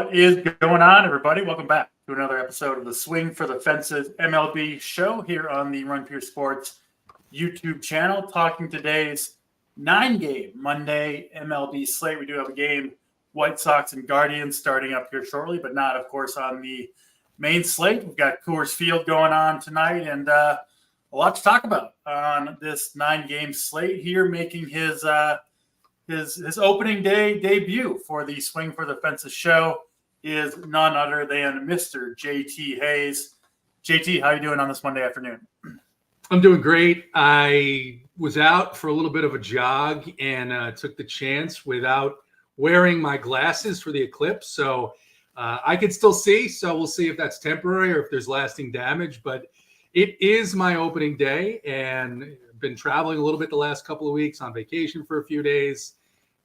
What is going on, everybody? Welcome back to another episode of the Swing for the Fences MLB show here on the Run Pure Sports YouTube channel. Talking today's 9-game Monday MLB slate. We do have a game, White Sox and Guardians, starting up here shortly, but not, of course, on the main slate. We've got Coors Field going on tonight, and a lot to talk about on this 9-game slate here, making his opening day debut for the Swing for the Fences show is none other than Mr. JT Hayes. JT, how you doing on this Monday afternoon? I'm doing great. I was out for a little bit of a jog and took the chance without wearing my glasses for the eclipse. So I could still see. So we'll see if that's temporary or if there's lasting damage. But it is my opening day, and I've been traveling a little bit the last couple of weeks, on vacation for a few days,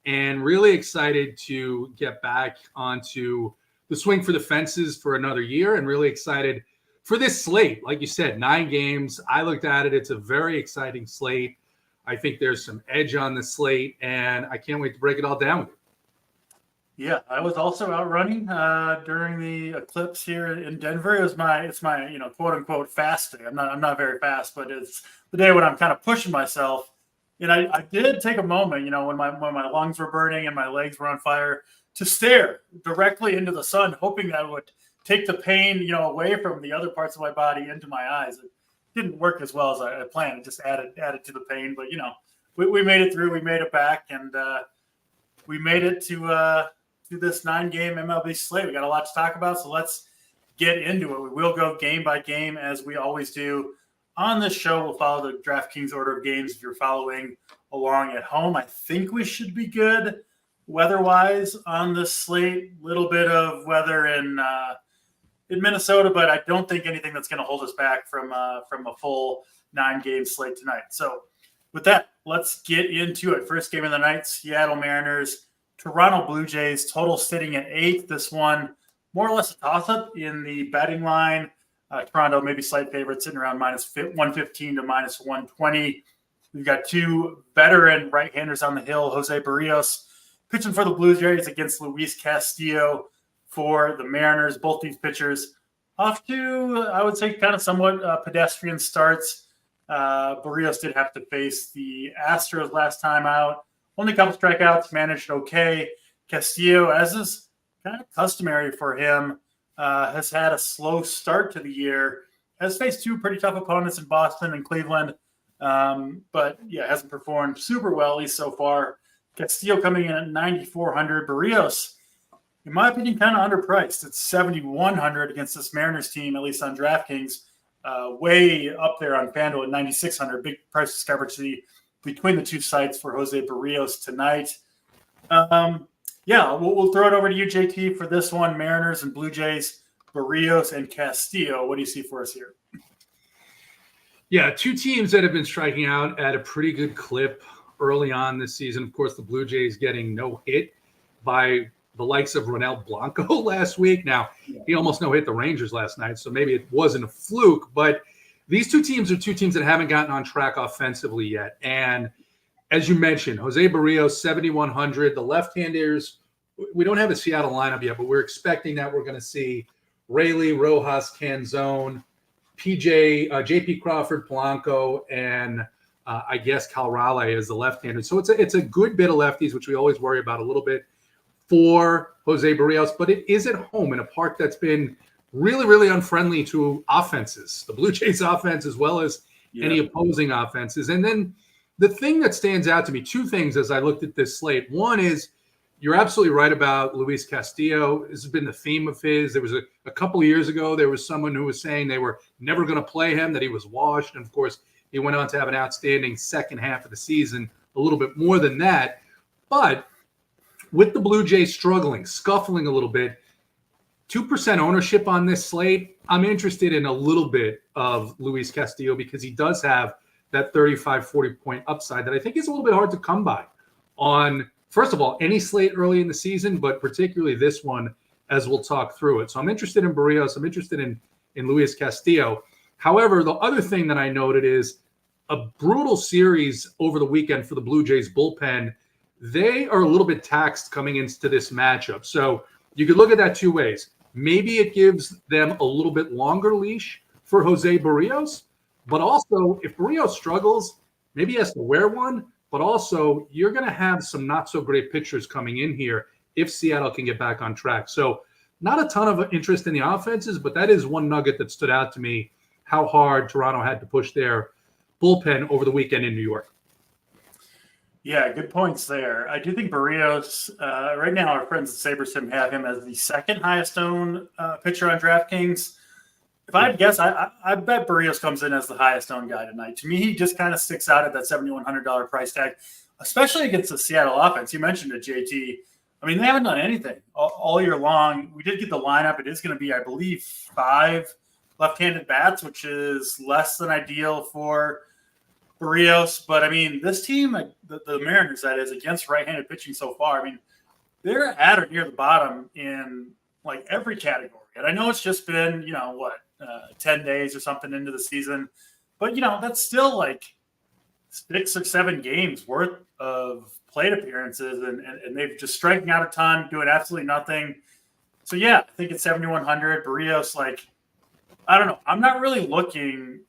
and really excited to get back onto the Swing for the Fences for another year, and really excited for this slate. Like you said, 9 games. I looked at it. It's a very exciting slate. I think there's some edge on the slate, and I can't wait to break it all down with you. Yeah, I was also out running during the eclipse here in Denver. It's my quote unquote fast day. I'm not very fast, but it's the day when I'm kind of pushing myself. And I did take a moment, when my lungs were burning and my legs were on fire, to stare directly into the sun, hoping that would take the pain, away from the other parts of my body into my eyes. It didn't work as well as I planned. It just added to the pain. But we made it through. We made it back, and we made it to this 9-game MLB slate. We got a lot to talk about, so let's get into it. We will go game by game as we always do. On this show, we'll follow the DraftKings order of games if you're following along at home. I think we should be good weather-wise on this slate. Little bit of weather in Minnesota, but I don't think anything that's going to hold us back from a full 9-game slate tonight. So with that, let's get into it. First game of the night, Seattle Mariners, Toronto Blue Jays, total sitting at 8. This one, more or less a toss-up in the betting line. Toronto, maybe slight favorite, sitting around minus 115 to minus 120. We've got 2 veteran right-handers on the hill. Jose Barrios pitching for the Blue Jays against Luis Castillo for the Mariners. Both these pitchers off to, I would say, kind of somewhat pedestrian starts. Barrios did have to face the Astros last time out. Only a couple strikeouts, managed okay. Castillo, as is kind of customary for him, has had a slow start to the year, has faced 2 pretty tough opponents in Boston and Cleveland, but hasn't performed super well, at least so far. Castillo coming in at 9,400. Barrios, in my opinion, kind of underpriced. It's 7,100 against this Mariners team, at least on DraftKings, way up there on FanDuel at 9,600. Big price discrepancy between the 2 sites for Jose Barrios tonight. We'll throw it over to you, JT, for this one. Mariners and Blue Jays, Barrios and Castillo. What do you see for us here? Yeah, 2 teams that have been striking out at a pretty good clip early on this season. Of course, the Blue Jays getting no hit by the likes of Ronel Blanco last week. Now, he almost no hit the Rangers last night, so maybe it wasn't a fluke. But these 2 teams are 2 teams that haven't gotten on track offensively yet. And as you mentioned, Jose Barrios, 7,100. The left-handers, we don't have a Seattle lineup yet, but we're expecting that we're going to see Rayleigh, Rojas, Canzone, JP Crawford, Polanco, and I guess Camporeale as the left-hander. So it's a good bit of lefties, which we always worry about a little bit for Jose Barrios, but it is at home in a park that's been really, really unfriendly to offenses, the Blue Jays offense as well as any opposing offenses. And then the thing that stands out to me, 2 things as I looked at this slate. One is, you're absolutely right about Luis Castillo. This has been the theme of his. There was a couple of years ago, there was someone who was saying they were never going to play him, that he was washed. And, of course, he went on to have an outstanding second half of the season, a little bit more than that. But with the Blue Jays struggling, scuffling a little bit, 2% ownership on this slate, I'm interested in a little bit of Luis Castillo because he does have that 35, 40-point upside that I think is a little bit hard to come by on, first of all, any slate early in the season, but particularly this one as we'll talk through it. So I'm interested in Barrios. I'm interested in Luis Castillo. However, the other thing that I noted is a brutal series over the weekend for the Blue Jays bullpen. They are a little bit taxed coming into this matchup. So you could look at that two ways. Maybe it gives them a little bit longer leash for Jose Barrios, but also if Barrios struggles, maybe he has to wear one, but also you're going to have some not so great pitchers coming in here if Seattle can get back on track. So not a ton of interest in the offenses, but that is one nugget that stood out to me, how hard Toronto had to push their bullpen over the weekend in New York. Yeah, good points there. I do think Barrios, right now our friends at SaberSim have him as the second highest owned pitcher on DraftKings. If I had to guess, I bet Barrios comes in as the highest owned guy tonight. To me, he just kind of sticks out at that $7,100 price tag, especially against the Seattle offense. You mentioned it, JT. I mean, they haven't done anything all year long. We did get the lineup. It is going to be, I believe, 5 left-handed bats, which is less than ideal for Barrios. But, I mean, this team, the Mariners, that is, against right-handed pitching so far, I mean, they're at or near the bottom in, like, every category. And I know it's just been, 10 days or something into the season. But, that's still, like, 6 or 7 games worth of plate appearances, and they've just striking out a ton, doing absolutely nothing. So, yeah, I think it's 7,100. Barrios, like, I don't know. I'm not really looking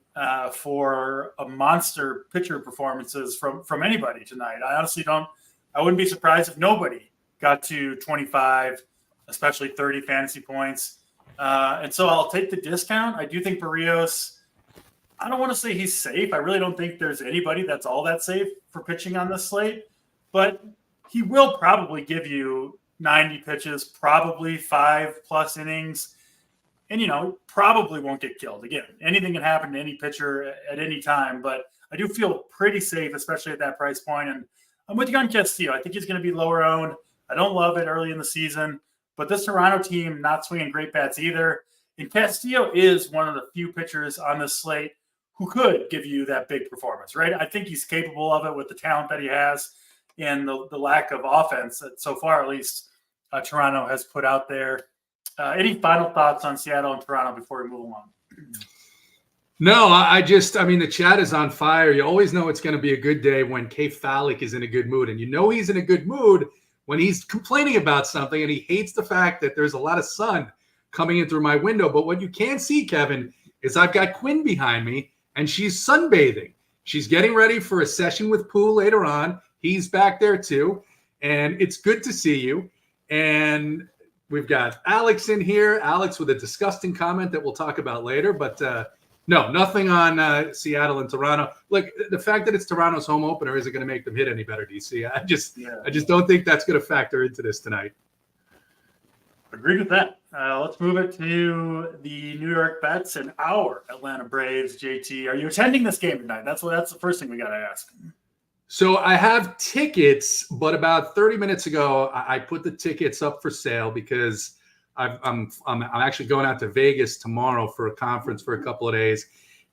for a monster pitcher performances from anybody tonight. I honestly don't. I wouldn't be surprised if nobody got to 25, especially 30 fantasy points. And so I'll take the discount. I do think Barrios, I don't want to say he's safe. I really don't think there's anybody that's all that safe for pitching on this slate. But he will probably give you 90 pitches, probably 5+ innings, and, probably won't get killed. Again, anything can happen to any pitcher at any time, but I do feel pretty safe, especially at that price point. And I'm with you on Castillo. I think he's going to be lower owned. I don't love it early in the season, but this Toronto team not swinging great bats either. And Castillo is one of the few pitchers on this slate who could give you that big performance, right? I think he's capable of it with the talent that he has and the lack of offense that so far, at least, Toronto has put out there. Any final thoughts on Seattle and Toronto before we move along? No, I mean, the chat is on fire. You always know it's going to be a good day when K. Falik is in a good mood. And he's in a good mood when he's complaining about something and he hates the fact that there's a lot of sun coming in through my window. But what you can't see, Kevin, is I've got Quinn behind me and she's sunbathing. She's getting ready for a session with Pooh later on. He's back there too. And it's good to see you. And we've got Alex in here. Alex with a disgusting comment that we'll talk about later. But no, nothing on Seattle and Toronto. Look, the fact that it's Toronto's home opener isn't going to make them hit any better, DC. I just don't think that's going to factor into this tonight. Agreed with that. Let's move it to the New York Mets and our Atlanta Braves. JT, are you attending this game tonight? That's the first thing we got to ask. So I have tickets, but about 30 minutes ago, I put the tickets up for sale because I'm actually going out to Vegas tomorrow for a conference for a couple of days,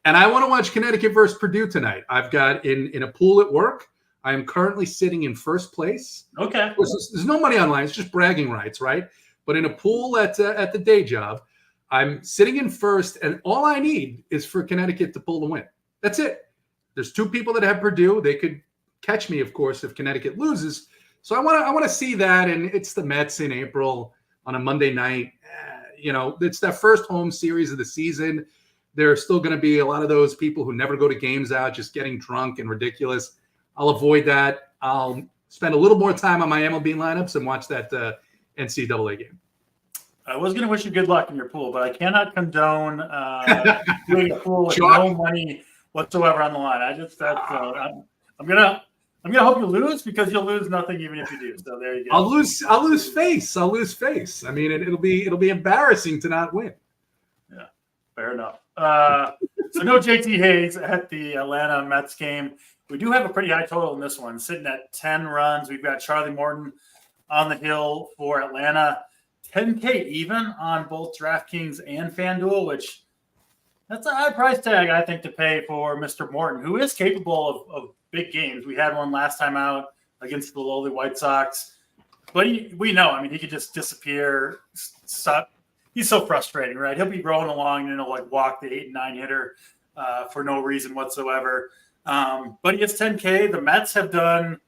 and I want to watch Connecticut versus Purdue tonight. I've got in a pool at work. I am currently sitting in first place. Okay. There's no money online. It's just bragging rights, right? But in a pool at the day job, I'm sitting in first, and all I need is for Connecticut to pull the win. That's it. There's 2 people that have Purdue. They could catch me, of course, if Connecticut loses. So I want to see that, and it's the Mets in April on a Monday night. It's that first home series of the season. There are still going to be a lot of those people who never go to games out, just getting drunk and ridiculous. I'll avoid that. I'll spend a little more time on my MLB lineups and watch that NCAA game. I was going to wish you good luck in your pool, but I cannot condone doing a pool with no money whatsoever on the line. I'm gonna hope you lose because you'll lose nothing even if you do. So there you go. I'll lose face. I mean, it'll be embarrassing to not win. Yeah, fair enough. So no JT Hayes at the Atlanta Mets game. We do have a pretty high total in this one, sitting at 10 runs. We've got Charlie Morton on the hill for Atlanta, 10K even on both DraftKings and FanDuel, which that's a high price tag, I think, to pay for Mr. Morton, who is capable of big games. We had one last time out against the lowly White Sox, but we know, I mean, he could just disappear. He's so frustrating, right? He'll be rolling along and he'll walk the 8 and 9 hitter for no reason whatsoever. But he gets 10K. The Mets have done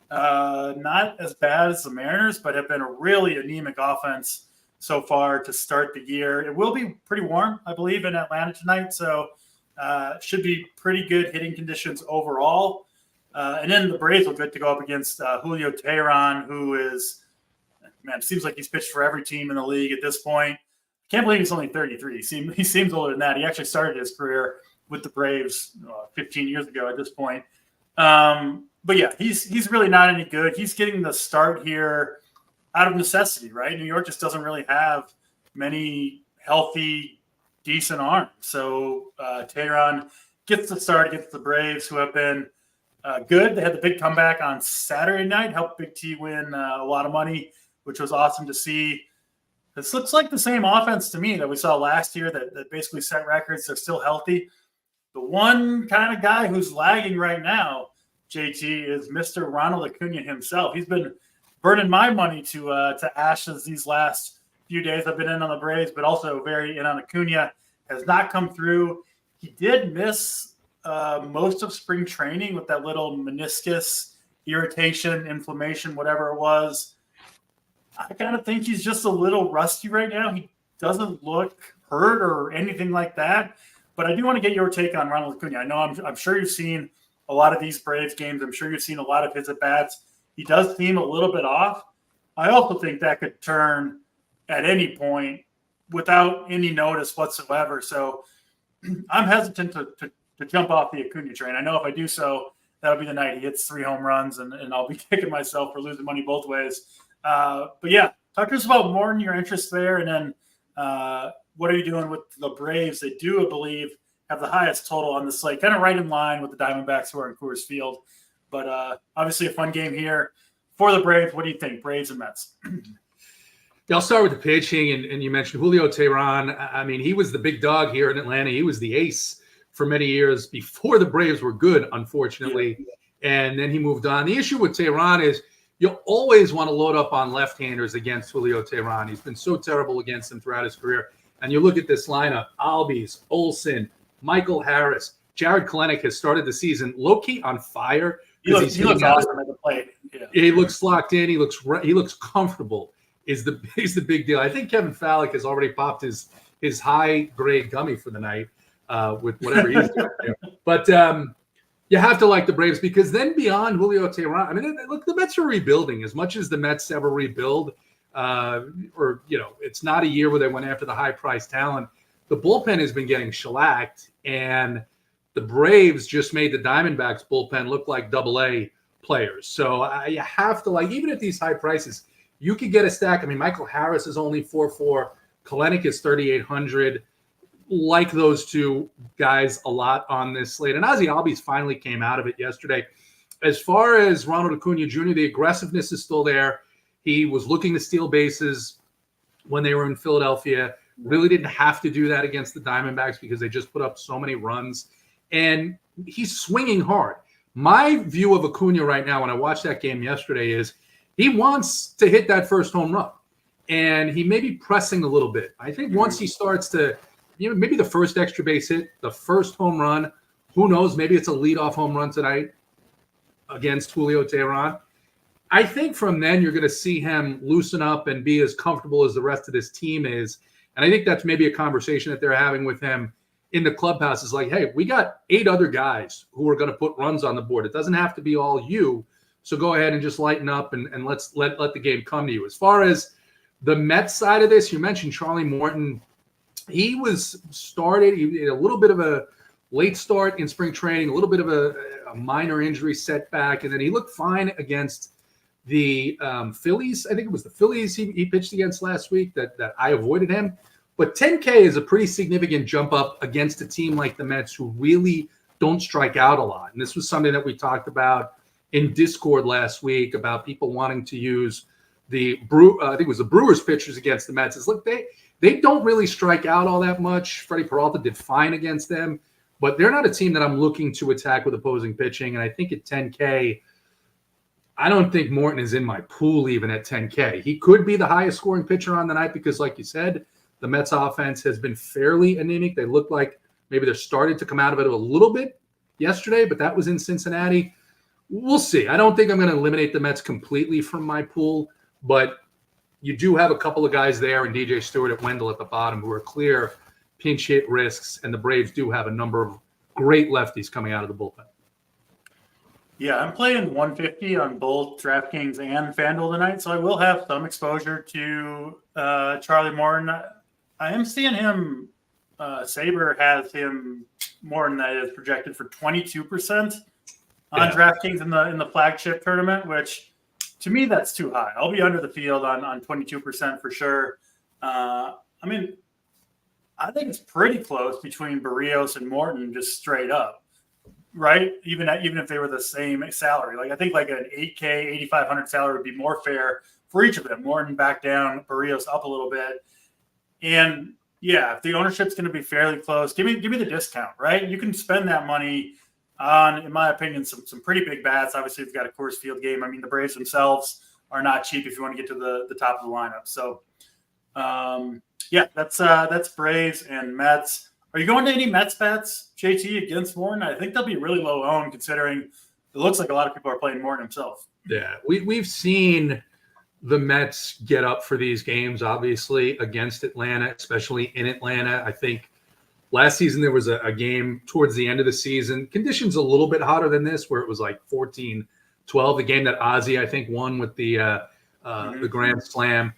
not as bad as the Mariners, but have been a really anemic offense so far to start the year. It will be pretty warm, I believe, in Atlanta tonight, so should be pretty good hitting conditions overall. And then the Braves will get to go up against Julio Teheran, who is, man, it seems like he's pitched for every team in the league at this point. Can't believe he's only 33. He seems older than that. He actually started his career with the Braves 15 years ago at this point. But yeah, he's really not any good. He's getting the start here out of necessity, right? New York just doesn't really have many healthy, decent arms. So Teheran gets the start against the Braves, who have been good. They had the big comeback on Saturday night, helped Big T win a lot of money, which was awesome to see. This looks like the same offense to me that we saw last year that basically set records. They're still healthy. The one kind of guy who's lagging right now, JT, is Mr. Ronald Acuna himself. He's been burning my money to ashes these last few days. I've been in on the Braves, but also very in on Acuna. Has not come through. He did miss most of spring training with that little meniscus irritation, inflammation, whatever it was. I kind of think he's just a little rusty right now. He doesn't look hurt or anything like that. But I do want to get your take on Ronald Acuna. I know I'm sure you've seen a lot of these Braves games. I'm sure you've seen a lot of his at-bats. He does seem a little bit off. I also think that could turn at any point without any notice whatsoever. So I'm hesitant to jump off the Acuna train. I know if I do so, that'll be the night he hits 3 home runs, and I'll be kicking myself for losing money both ways. But yeah, talk to us about more in your interest there, and then what are you doing with the Braves? They do, I believe, have the highest total on the slate, kind of right in line with the Diamondbacks who are in Coors Field. But obviously a fun game here for the Braves. What do you think, Braves and Mets? Yeah, I'll start with the pitching, and you mentioned Julio Teheran. I mean, he was the big dog here in Atlanta. He was the ace for many years before the Braves were good, unfortunately, and then he moved on. The issue with Teheran is you always want to load up on left-handers against Julio Teheran. He's been so terrible against them throughout his career. And you look at this lineup: Albies, Olsen, Michael Harris, Jared Kelenic has started the season low-key on fire. He looks awesome at the plate. Yeah. He looks locked in. He looks comfortable. Is the big deal. I think Kevin Fallick has already popped his high-grade gummy for the night with whatever he's doing there. But you have to like the Braves, because then beyond Julio Teheran, I mean, look, the Mets are rebuilding as much as the Mets ever rebuild. It's not a year where they went after the high-priced talent. The bullpen has been getting shellacked, and the Braves just made the Diamondbacks bullpen look like AA players. So you have to like, even at these high prices, you could get a stack. I mean, Michael Harris is only 4.4. Kelenic is 3,800. Like those two guys a lot on this slate. And Ozzie Albies finally came out of it yesterday. As far as Ronald Acuna Jr., the aggressiveness is still there. He was looking to steal bases when they were in Philadelphia. Really didn't have to do that against the Diamondbacks because they just put up so many runs. And he's swinging hard. My view of Acuna right now when I watched that game yesterday is he wants to hit that first home run. And he may be pressing a little bit. I think once he starts to, maybe the first extra base hit, the first home run, who knows, maybe it's a leadoff home run tonight against Julio Teheran. I think from then you're going to see him loosen up and be as comfortable as the rest of this team is. And I think that's maybe a conversation that they're having with him in the clubhouse is like, hey, we got 8 other guys who are going to put runs on the board. It doesn't have to be all you. So go ahead and just lighten up and let's let the game come to you. As far as the Mets side of this, you mentioned Charlie Morton. He was started, he had a little bit of a late start in spring training, a little bit of a minor injury setback, and then he looked fine against the Phillies. I think it was the Phillies he pitched against last week that I avoided him. But 10K is a pretty significant jump up against a team like the Mets who really don't strike out a lot. And this was something that we talked about in Discord last week about people wanting to use I think it was the Brewers pitchers against the Mets. It's look, they don't really strike out all that much. Freddie Peralta did fine against them, but they're not a team that I'm looking to attack with opposing pitching. And I think at 10K, I don't think Morton is in my pool even at 10K. He could be the highest scoring pitcher on the night because, like you said, the Mets offense has been fairly anemic. They look like maybe they're starting to come out of it a little bit yesterday, but that was in Cincinnati. We'll see. I don't think I'm going to eliminate the Mets completely from my pool, but you do have a couple of guys there, and DJ Stewart at Wendell at the bottom, who are clear pinch hit risks, and the Braves do have a number of great lefties coming out of the bullpen. Yeah, I'm playing 150 on both DraftKings and FanDuel tonight, so I will have some exposure to Charlie Morton. I am seeing him. Saber has him more than that is projected for 22% on DraftKings in the flagship tournament, which to me that's too high. I'll be under the field on 22% for sure. I mean, I think it's pretty close between Barrios and Morton, just straight up, right? Even if they were the same salary, like I think like an 8K 8,500 salary would be more fair for each of them. Morton back down, Barrios up a little bit, and yeah, if the ownership's going to be fairly close, give me the discount, right? You can spend that money on, in my opinion, some pretty big bats. Obviously, you've got a Coors Field game. I mean, the Braves themselves are not cheap if you want to get to the top of the lineup. So, yeah, that's Braves and Mets. Are you going to any Mets bats, JT, against Morton? I think they'll be really low owned considering it looks like a lot of people are playing Morton himself. Yeah, we've seen the Mets get up for these games, obviously, against Atlanta, especially in Atlanta. I think last season there was a game towards the end of the season, conditions a little bit hotter than this, where it was like 14-12, the game that Ozzie, I think, won with the Grand Slam.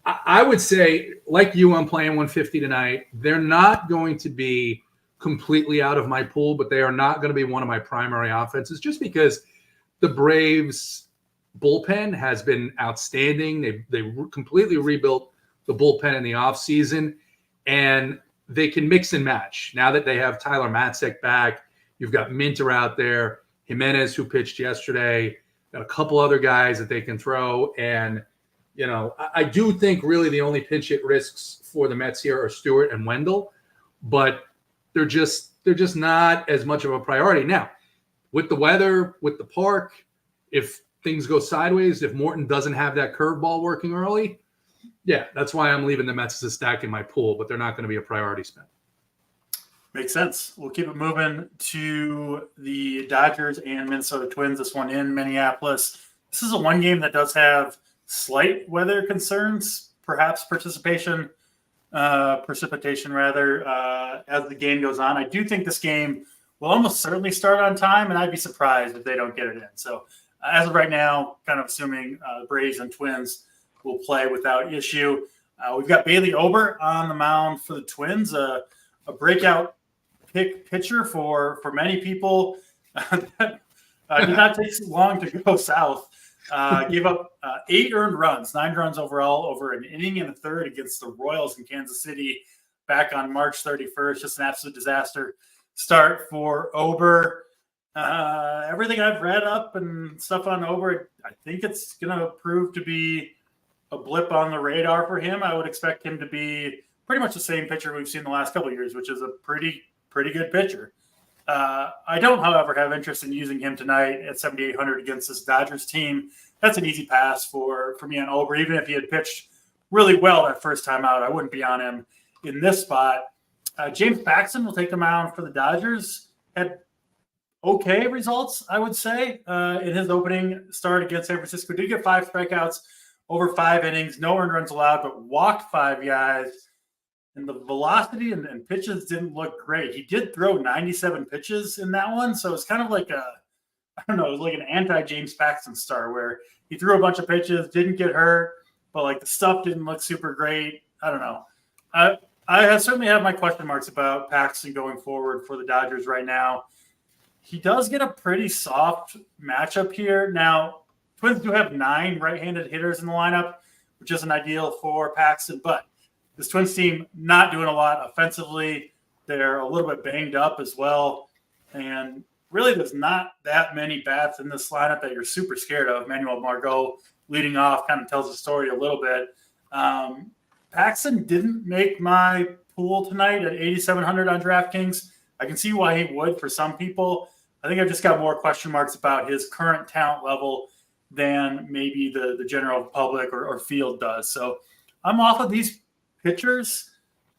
I would say, like you, I'm playing 150 tonight. They're not going to be completely out of my pool, but they are not going to be one of my primary offenses just because the Braves bullpen has been outstanding. They completely rebuilt the bullpen in the offseason, and they can mix and match. Now that they have Tyler Matzek back, you've got Minter out there, Jimenez, who pitched yesterday, got a couple other guys that they can throw. And, you know, I do think really the only pinch hit risks for the Mets here are Stewart and Wendell, but they're just not as much of a priority. Now, with the weather, with the park, if things go sideways, if Morton doesn't have that curveball working early, yeah, that's why I'm leaving the Mets as a stack in my pool, but they're not going to be a priority spend. Makes sense. We'll keep it moving to the Dodgers and Minnesota Twins. This one in Minneapolis. This is a one game that does have slight weather concerns, perhaps precipitation rather, as the game goes on. I do think this game will almost certainly start on time, and I'd be surprised if they don't get it in. So as of right now, kind of assuming Braves and Twins will play without issue. We've got Bailey Ober on the mound for the Twins, a breakout pitcher for many people. Did not take long to go south. Gave up 8 earned runs, 9 runs overall over an inning and a third against the Royals in Kansas City back on March 31st. Just an absolute disaster start for Ober. Everything I've read up and stuff on Ober, I think it's going to prove to be a blip on the radar for him. I would expect him to be pretty much the same pitcher we've seen the last couple of years, which is a pretty good pitcher. I don't, however, have interest in using him tonight at 7,800 against this Dodgers team. That's an easy pass for me on Ober. Even if he had pitched really well that first time out, I wouldn't be on him in this spot. James Paxton will take the mound for the Dodgers. Had okay results, I would say, in his opening start against San Francisco. Did get 5 strikeouts over 5 innings, no earned runs allowed, but walked 5 guys. And the velocity and pitches didn't look great. He did throw 97 pitches in that one. So it's kind of like it was like an anti-James Paxton start where he threw a bunch of pitches, didn't get hurt, but like the stuff didn't look super great. I don't know. I certainly have my question marks about Paxton going forward for the Dodgers right now. He does get a pretty soft matchup here. Now, Twins do have 9 right-handed hitters in the lineup, which isn't ideal for Paxton, but this Twins team not doing a lot offensively. They're a little bit banged up as well. And really there's not that many bats in this lineup that you're super scared of. Manuel Margot leading off kind of tells the story a little bit. Paxton didn't make my pool tonight at 8,700 on DraftKings. I can see why he would for some people. I think I've just got more question marks about his current talent level than maybe the general public or field does. So I'm off of these pitchers.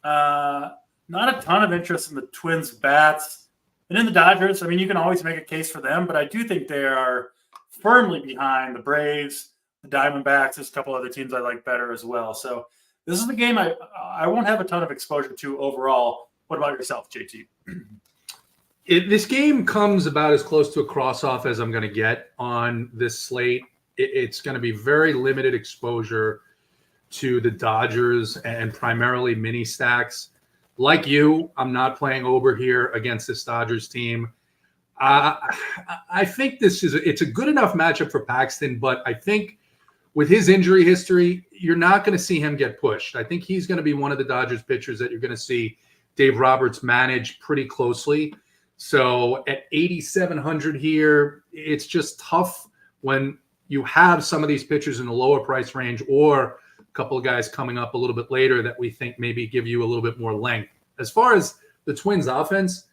Not a ton of interest in the Twins bats. And in the Dodgers, I mean, you can always make a case for them, but I do think they are firmly behind the Braves, the Diamondbacks. There's a couple other teams I like better as well. So this is the game I won't have a ton of exposure to overall. What about yourself, JT? This game comes about as close to a cross-off as I'm going to get on this slate. It's going to be very limited exposure to the Dodgers and primarily mini stacks. Like you, I'm not playing over here against this Dodgers team. I think it's a good enough matchup for Paxton, but I think with his injury history, you're not going to see him get pushed. I think he's going to be one of the Dodgers pitchers that you're going to see Dave Roberts manage pretty closely. So at 8,700 here, it's just tough when you have some of these pitchers in the lower price range or a couple of guys coming up a little bit later that we think maybe give you a little bit more length. As far as the Twins offense,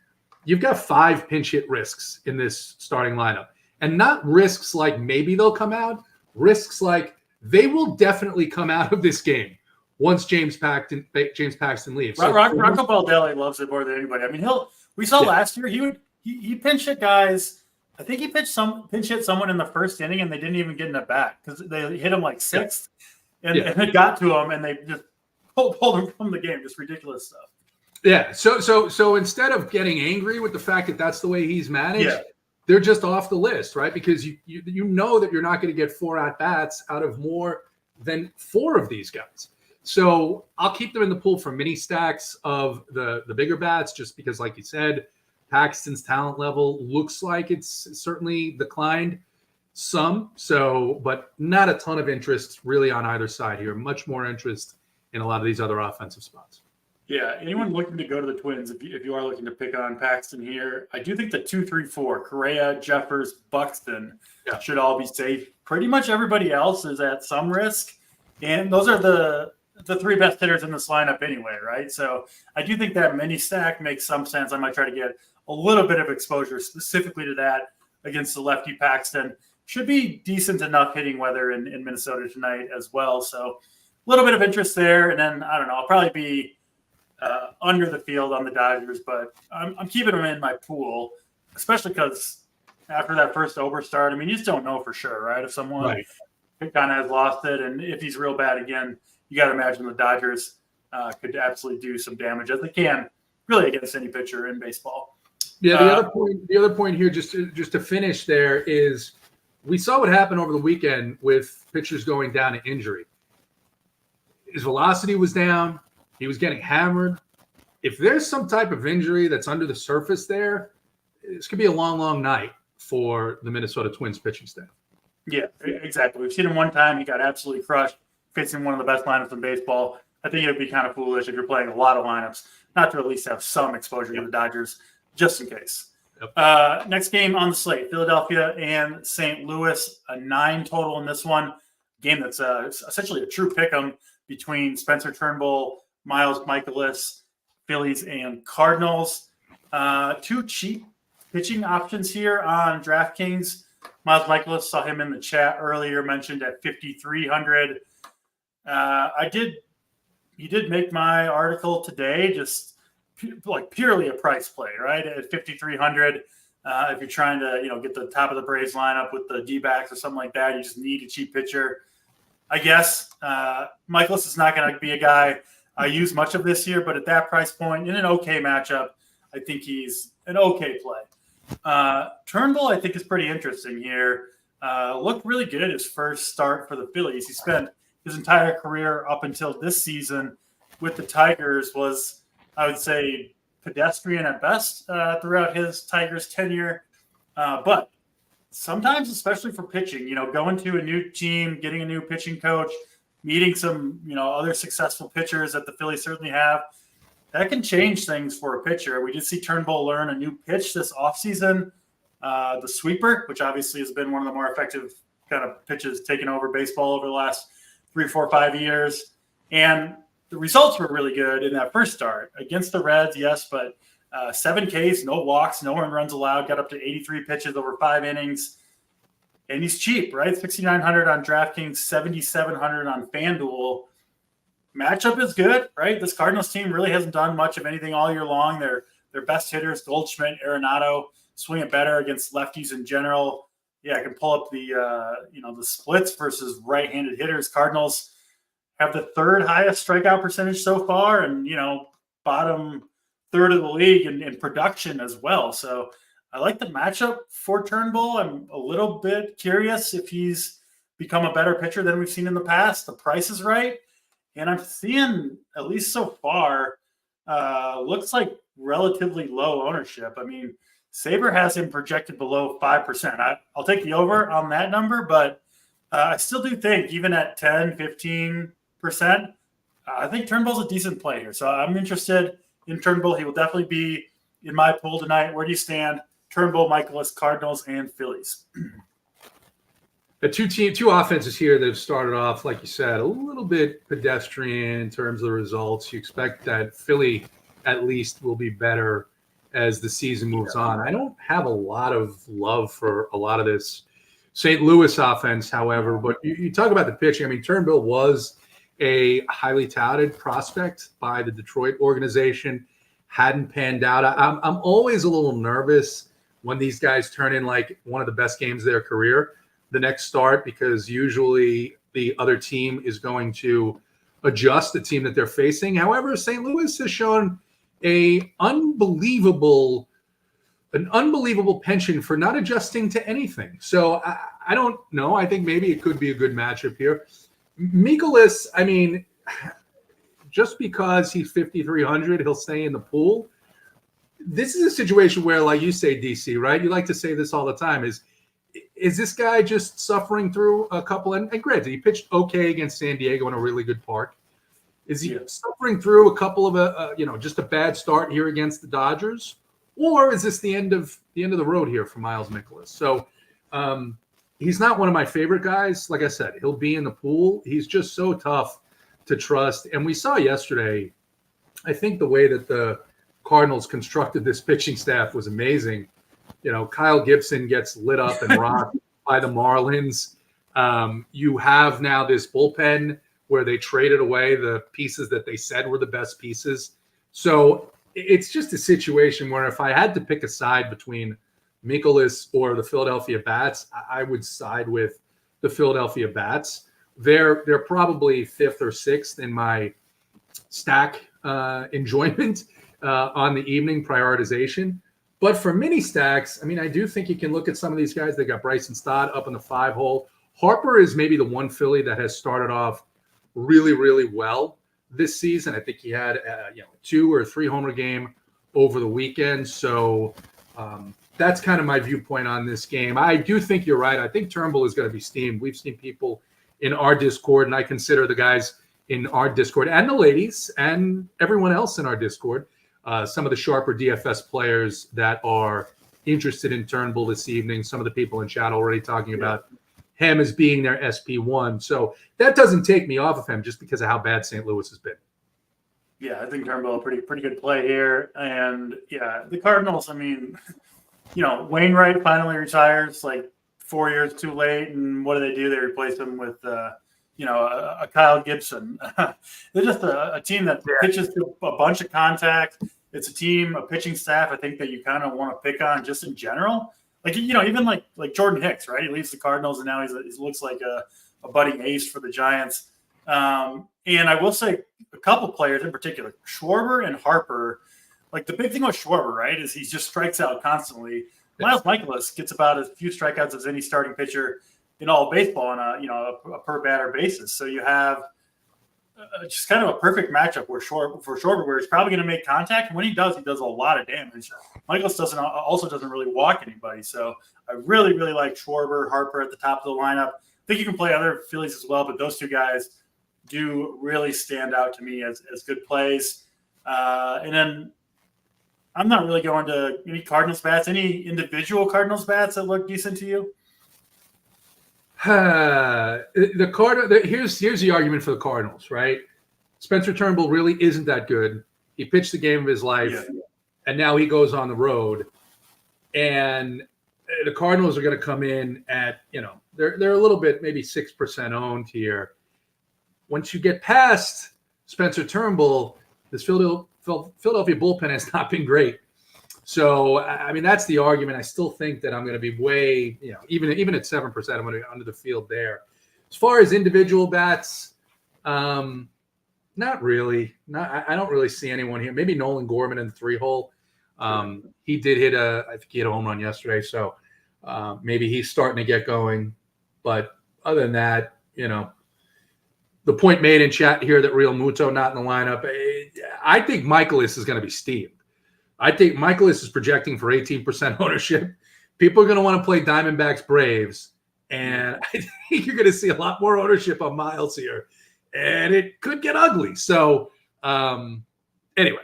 you've got 5 pinch hit risks in this starting lineup. And not risks like maybe they'll come out, risks like they will definitely come out of this game once James Paxton leaves. Rocco Baldelli loves it more than anybody. I mean, we saw last year he pinch hit guys. I think he pinch hit someone in the first inning and they didn't even get in it back because they hit him like 6th and it got to him and they just pulled him from the game. Just ridiculous stuff. Yeah. So instead of getting angry with the fact that that's the way he's managed, they're just off the list, right? Because you know that you're not going to get 4 at-bats out of more than 4 of these guys. So I'll keep them in the pool for mini stacks of the bigger bats, just because, like you said, Paxton's talent level looks like it's certainly declined some. So, but not a ton of interest really on either side here. Much more interest in a lot of these other offensive spots. Yeah, anyone looking to go to the Twins, if you are looking to pick on Paxton here, I do think the 2, 3, 4, Correa, Jeffers, Buxton should all be safe. Pretty much everybody else is at some risk, and those are the 3 best hitters in this lineup anyway, right? So I do think that mini stack makes some sense. I might try to get a little bit of exposure specifically to that against the lefty Paxton. Should be decent enough hitting weather in Minnesota tonight as well. So a little bit of interest there, and then I don't know, I'll probably be under the field on the Dodgers, but I'm keeping them in my pool, especially because after that first overstart, I mean, you just don't know for sure, right? If someone kind of has lost it, and if he's real bad again, you got to imagine the Dodgers could absolutely do some damage, as they can really against any pitcher in baseball. Yeah, the other point here, just to finish there, is we saw what happened over the weekend with pitchers going down to injury. His velocity was down. He was getting hammered. If there's some type of injury that's under the surface there, this could be a long, long night for the Minnesota Twins pitching staff. Yeah, exactly. We've seen him one time. He got absolutely crushed, facing one of the best lineups in baseball. I think it would be kind of foolish if you're playing a lot of lineups not to at least have some exposure to the Dodgers, just in case. Yep. Next game on the slate, Philadelphia and St. Louis, a 9 total in this one. Game that's essentially a true pick'em between Spencer Turnbull, Miles Mikolas, Phillies, and Cardinals. 2 cheap pitching options here on DraftKings. Miles Mikolas, saw him in the chat earlier, mentioned at 5,300. He did make my article today, just like purely a price play, right? At 5,300. If you're trying to, get the top of the Braves lineup with the D-backs or something like that, you just need a cheap pitcher. I guess Mikolas is not going to be a guy I use much of this year, but at that price point, in an okay matchup, I think he's an okay play. Turnbull, I think, is pretty interesting here. Looked really good his first start for the Phillies. He spent his entire career up until this season with the Tigers was, I would say, pedestrian at best throughout his Tigers tenure. But sometimes, especially for pitching, going to a new team, getting a new pitching coach, meeting some, other successful pitchers that the Phillies certainly have, that can change things for a pitcher. We did see Turnbull learn a new pitch this offseason, the sweeper, which obviously has been one of the more effective kind of pitches taken over baseball over the last 3, 4, 5 years. And the results were really good in that first start against the Reds, yes, but 7 Ks, no walks, no earned runs allowed, got up to 83 pitches over 5 innings. And he's cheap, right? 6,900 on DraftKings, 7,700 on FanDuel. Matchup is good, right? This Cardinals team really hasn't done much of anything all year long. Their best hitters, Goldschmidt, Arenado, swing it better against lefties in general. I can pull up the the splits versus right-handed hitters. Cardinals have the third highest strikeout percentage so far, and bottom third of the league in production as well. So I like the matchup for Turnbull. I'm a little bit curious if he's become a better pitcher than we've seen in the past. The price is right, and I'm seeing, at least so far, looks like relatively low ownership. I mean, Saber has him projected below 5%. I'll take the over on that number, but I still do think even at 10, 15%, I think Turnbull's a decent play here. So I'm interested in Turnbull. He will definitely be in my pool tonight. Where do you stand? Turnbull, Michaelis, Cardinals, and Phillies. The two offenses here that have started off, like you said, a little bit pedestrian in terms of the results. You expect that Philly at least will be better as the season moves on. I don't have a lot of love for a lot of this St. Louis offense, however, but you talk about the pitching. I mean, Turnbull was a highly touted prospect by the Detroit organization, hadn't panned out. I'm always a little nervous when these guys turn in like one of the best games of their career the next start, because usually the other team is going to adjust the team that they're facing. However, St. Louis has shown an unbelievable penchant for not adjusting to anything. So I don't know. I think maybe it could be a good matchup here. Michaelis, I mean, just because he's 5,300, he'll stay in the pool. This is a situation where, like you say, DC, right? You like to say this all the time, is this guy just suffering through a couple, and granted, he pitched okay against San Diego in a really good park. Is he suffering through a couple of just a bad start here against the Dodgers, or is this the end of the road here for Miles Michaelis? So he's not one of my favorite guys. Like I said, he'll be in the pool. He's just so tough to trust. And we saw yesterday, I think the way that the Cardinals constructed this pitching staff was amazing. Kyle Gibson gets lit up and rocked by the Marlins. You have now this bullpen where they traded away the pieces that they said were the best pieces. So it's just a situation where if I had to pick a side between Michaelis or the Philadelphia Bats, I would side with the Philadelphia Bats. They're probably fifth or sixth in my stack enjoyment on the evening prioritization. But for mini stacks, I mean, I do think you can look at some of these guys. They got Bryson Stott up in the 5-hole. Harper is maybe the one Philly that has started off really, really well this season. I think he had a 2 or 3 homer game over the weekend. So that's kind of my viewpoint on this game. I do think you're right. I think Turnbull is going to be steamed. We've seen people in our Discord, and I consider the guys in our Discord and the ladies and everyone else in our Discord, some of the sharper DFS players that are interested in Turnbull this evening. Some of the people in chat already talking about him as being their SP1. So that doesn't take me off of him just because of how bad St. Louis has been. Yeah, I think Turnbull pretty good play here. And the Cardinals, I mean, Wainwright finally retires like 4 years too late. And what do? They replace him with a Kyle Gibson. They're just a team that pitches to a bunch of contact. It's a team, a pitching staff, I think, that you kind of want to pick on just in general. Like, even like Jordan Hicks, right? He leaves the Cardinals, and now he looks like a budding ace for the Giants. And I will say a couple players in particular, Schwarber and Harper. Like, the big thing with Schwarber, right, is he just strikes out constantly. Miles Michaelis gets about as few strikeouts as any starting pitcher in all of baseball on a per batter basis. So you have just kind of a perfect matchup for Schwarber, where he's probably going to make contact. And when he does a lot of damage. Michaelis doesn't really walk anybody. So I really, really like Schwarber, Harper at the top of the lineup. I think you can play other Phillies as well, but those two guys do really stand out to me as good plays. And then I'm not really going to any Cardinals bats, any individual Cardinals bats that look decent to you. Here's the argument for the Cardinals, right? Spencer Turnbull really isn't that good. He pitched the game of his life, and now he goes on the road. And the Cardinals are going to come in at, they're a little bit, maybe 6% owned here. Once you get past Spencer Turnbull, this Philadelphia bullpen has not been great. So, I mean, that's the argument. I still think that I'm going to be way, even at 7%, I'm going to be under the field there. As far as individual bats, not really. I don't really see anyone here. Maybe Nolan Gorman in the 3-hole. He did hit I think he hit a home run yesterday. So maybe he's starting to get going. But other than that, the point made in chat here that Real Muto not in the lineup. I think Michaelis is going to be steamed. I think Michaelis is projecting for 18% ownership. People are going to want to play Diamondbacks Braves. And I think you're going to see a lot more ownership on Miles here. And it could get ugly. So anyway,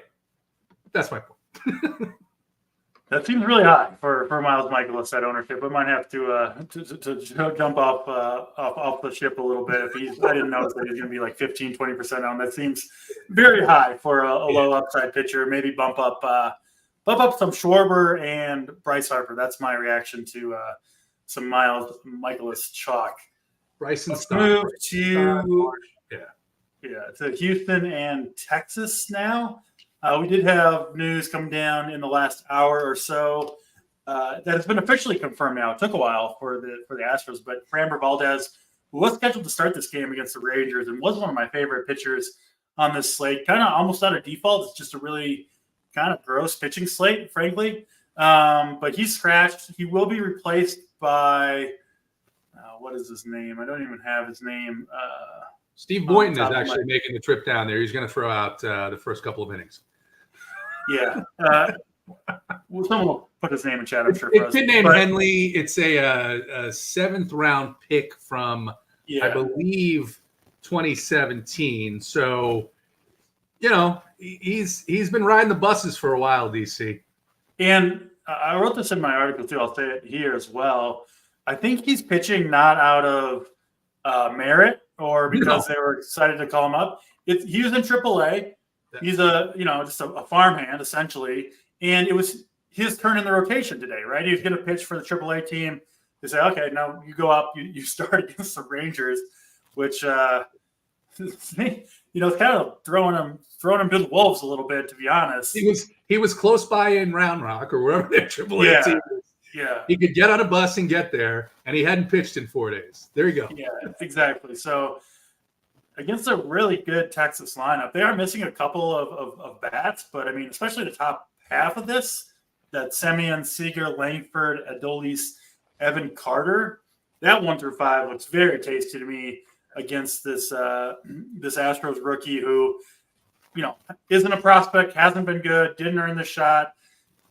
that's my point. That seems really high for Miles Michaelis at ownership. I might have to jump off the ship a little bit. I didn't notice that he's going to be like 15, 20% on. That seems very high for a low upside pitcher. Maybe bump up some Schwarber and Bryce Harper. That's my reaction to some Miles Michaelis chalk. Bryson move to to Houston and Texas now. We did have news come down in the last hour or so that has been officially confirmed now. It took a while for the Astros, but Framber Valdez, who was scheduled to start this game against the Rangers and was one of my favorite pitchers on this slate, kind of almost out of default. It's just a really kind of gross pitching slate, frankly. But he's scratched. He will be replaced by what is his name? I don't even have his name. Steve Boynton is actually making the trip down there. He's going to throw out the first couple of innings. Yeah. Someone will put his name in chat, I'm sure. It's kid named Henley. It's a seventh-round pick from, I believe, 2017. So, he's been riding the buses for a while, DC. And I wrote this in my article, too. I'll say it here as well. I think he's pitching not out of merit or because they were excited to call him up. He was in AAA. He's just a farmhand, essentially. And it was his turn in the rotation today, right? He was going to pitch for the AAA team. They say, okay, now you go up, you start against the Rangers, which, it's kind of throwing him to the wolves a little bit, to be honest. He was close by in Round Rock or wherever their AAA team is. Yeah. He could get on a bus and get there, and he hadn't pitched in 4 days. There you go. Yeah, exactly. So against a really good Texas lineup, they are missing a couple of bats, but I mean, especially the top half of this, that Semien, Seager, Langford, Adolis, Evan Carter, that 1 through 5 looks very tasty to me against this Astros rookie who, isn't a prospect, hasn't been good, didn't earn the shot.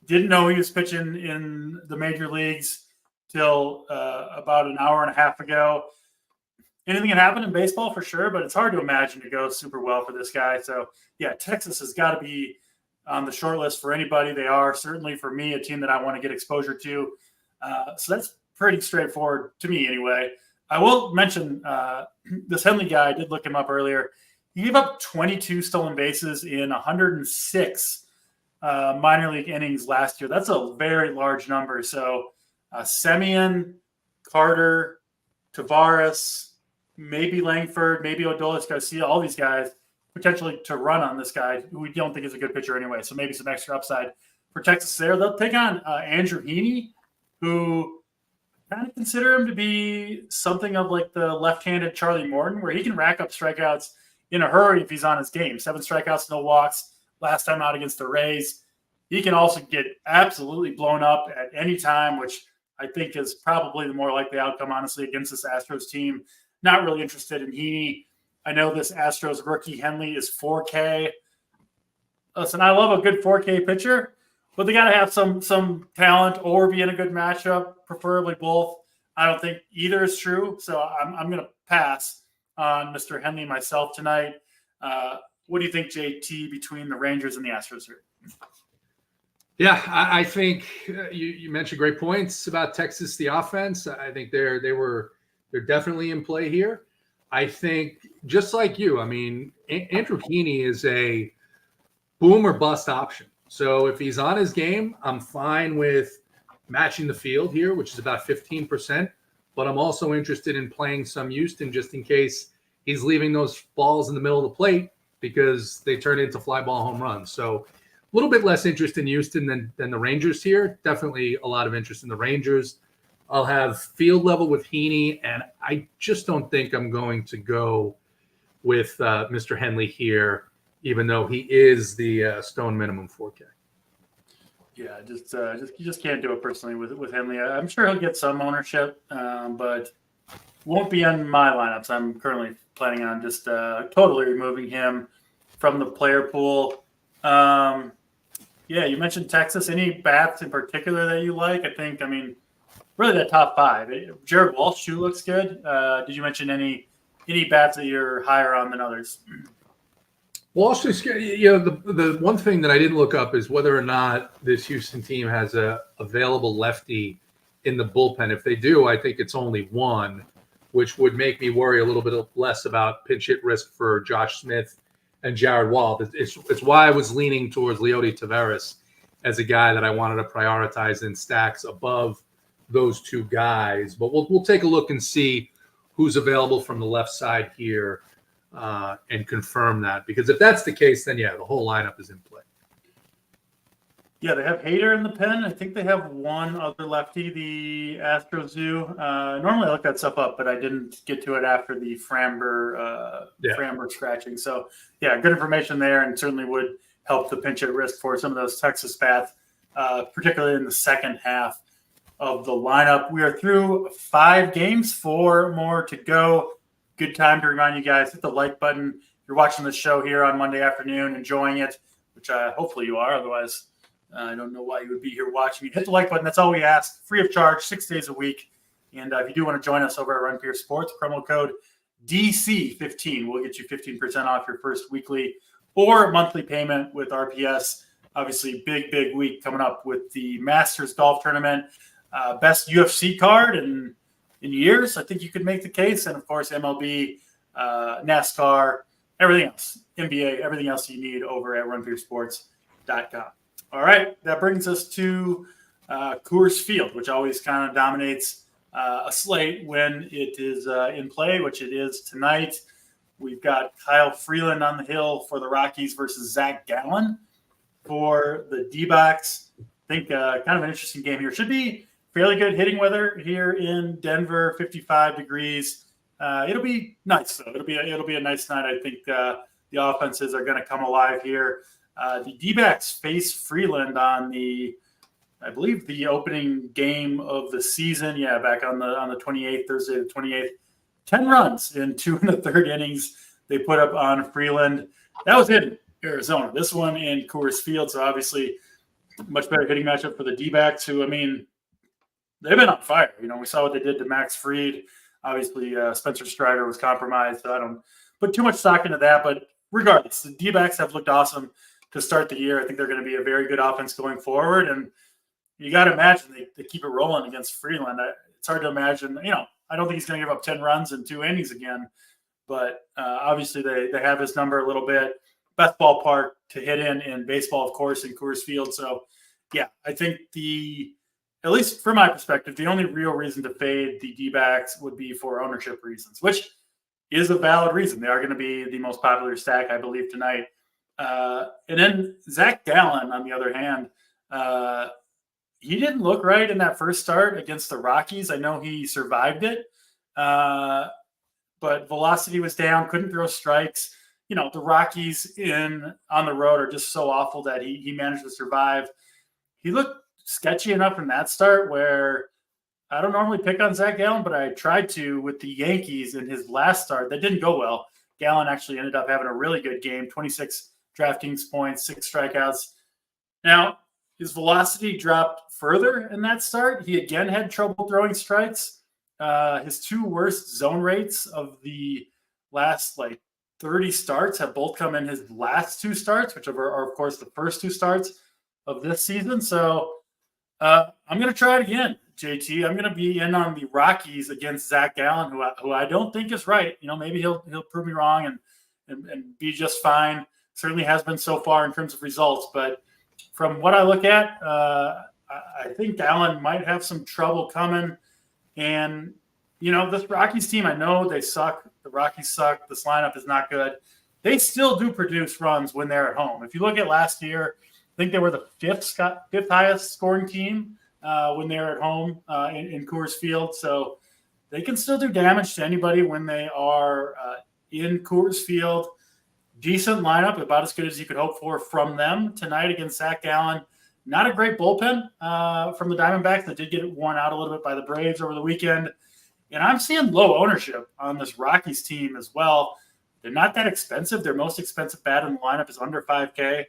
Didn't know he was pitching in the major leagues till about an hour and a half ago. Anything can happen in baseball for sure, but it's hard to imagine it goes super well for this guy. So, yeah, Texas has got to be on the short list for anybody. They are certainly for me a team that I want to get exposure to. So that's pretty straightforward to me anyway. I will mention this Henley guy. I did look him up earlier. He gave up 22 stolen bases in 106 minor league innings last year. That's a very large number. So Semien, Carter, Tavares, maybe Langford, maybe Adolis Garcia, all these guys potentially to run on this guy who we don't think is a good pitcher anyway. So maybe some extra upside for Texas there. They'll take on Andrew Heaney, who kind of consider him to be something of like the left-handed Charlie Morton, where he can rack up strikeouts in a hurry if he's on his game. 7 strikeouts, no walks. Last time out against the Rays. He can also get absolutely blown up at any time, which I think is probably the more likely outcome, honestly, against this Astros team. Not really interested in Heaney. I know this Astros rookie Henley is 4K. Listen, I love a good 4K pitcher, but they got to have some talent or be in a good matchup, preferably both. I don't think either is true, so I'm going to pass on Mr. Henley myself tonight. What do you think, JT, between the Rangers and the Astros here? Yeah, I think you mentioned great points about Texas, the offense. I think they're definitely in play here. I think just like you, I mean, Andrew Heaney is a boom or bust option. So if he's on his game, I'm fine with matching the field here, which is about 15%. But I'm also interested in playing some Houston just in case he's leaving those balls in the middle of the plate, because they turn into fly ball home runs. So little bit less interest in Houston than the Rangers here. Definitely a lot of interest in the Rangers. I'll have field level with Heaney, and I just don't think I'm going to go with Mr. Henley here, even though he is the stone minimum 4K. Yeah, you just can't do it personally with Henley. I'm sure he'll get some ownership, but won't be on my lineups. I'm currently planning on just totally removing him from the player pool. Yeah, you mentioned Texas. Any bats in particular that you like? I mean, really that top five. Jared Walsh too looks good. Did you mention any bats that you're higher on than others? Walsh is, the one thing that I didn't look up is whether or not this Houston team has a available lefty in the bullpen. If they do, I think it's only one, which would make me worry a little bit less about pinch hit risk for Josh Smith and Jared Wall. It's why I was leaning towards Leody Taveras as a guy that I wanted to prioritize in stacks above those two guys. But we'll take a look and see who's available from the left side here and confirm that. Because if that's the case, then yeah, the whole lineup is in play. Yeah, they have Hader in the pen. I think they have one other lefty, the Astros do. Normally I look that stuff up, but I didn't get to it after the Framber scratching. So, yeah, good information there, and certainly would help the pinch at risk for some of those Texas bats, particularly in the second half of the lineup. We are through 5 games, 4 more to go. Good time to remind you guys, hit the like button. If you're watching the show here on Monday afternoon, enjoying it, which hopefully you are. Otherwise, I don't know why you would be here watching me. Hit the like button. That's all we ask. Free of charge, 6 days a week. And if you do want to join us over at Run Pure Sports, promo code DC15 will get you 15% off your first weekly or monthly payment with RPS. Obviously, big week coming up with the Masters Golf Tournament. Best UFC card in years. I think you could make the case. And, of course, MLB, NASCAR, everything else, NBA, everything else you need over at runpuresports.com. All right, that brings us to Coors Field, which always kind of dominates a slate when it is in play, which it is tonight. We've got Kyle Freeland on the hill for the Rockies versus Zach Gallen for the D-backs. I think kind of an interesting game here. Should be fairly good hitting weather here in Denver, 55 degrees. It'll be nice, though. It'll be a nice night. I think the offenses are going to come alive here. The D-backs face Freeland on I believe the opening game of the season. Yeah, back on the 28th, Thursday the 28th. 10 runs in 2 1/3 innings they put up on Freeland. That was in Arizona. This one in Coors Field, so obviously much better hitting matchup for the D-backs, who, I mean, they've been on fire. We saw what they did to Max Fried. Obviously, Spencer Strider was compromised, so I don't put too much stock into that. But regardless, the D-backs have looked awesome to start the year. I think they're going to be a very good offense going forward. And you got to imagine they keep it rolling against Freeland. It's hard to imagine. I don't think he's going to give up 10 runs in 2 innings again. But obviously they have his number a little bit. Best ballpark to hit in baseball, of course, in Coors Field. So, yeah, I think at least from my perspective, the only real reason to fade the D-backs would be for ownership reasons, which is a valid reason. They are going to be the most popular stack, I believe, tonight. And then Zach Gallen, on the other hand, he didn't look right in that first start against the Rockies. I know he survived it, but velocity was down, couldn't throw strikes. The Rockies on the road are just so awful that he managed to survive. He looked sketchy enough in that start where I don't normally pick on Zach Gallen, but I tried to with the Yankees in his last start. That didn't go well. Gallen actually ended up having a really good game, 26 DraftKings points, 6 strikeouts. Now, his velocity dropped further in that start. He again had trouble throwing strikes. His 2 worst zone rates of the last 30 starts have both come in his last 2 starts, which are of course, the first 2 starts of this season. So I'm going to try it again, JT. I'm going to be in on the Rockies against Zach Gallen, who I don't think is right. Maybe he'll prove me wrong and be just fine. Certainly has been so far in terms of results, but from what I look at, I think Gallen might have some trouble coming. And, this Rockies team, I know they suck. The Rockies suck. This lineup is not good. They still do produce runs when they're at home. If you look at last year, think they were the fifth highest scoring team when they're at home in Coors Field. So they can still do damage to anybody when they are in Coors Field. Decent lineup, about as good as you could hope for from them tonight against Zach Gallen. Not a great bullpen from the Diamondbacks that did get worn out a little bit by the Braves over the weekend. And I'm seeing low ownership on this Rockies team as well. They're not that expensive. Their most expensive bat in the lineup is under $5K.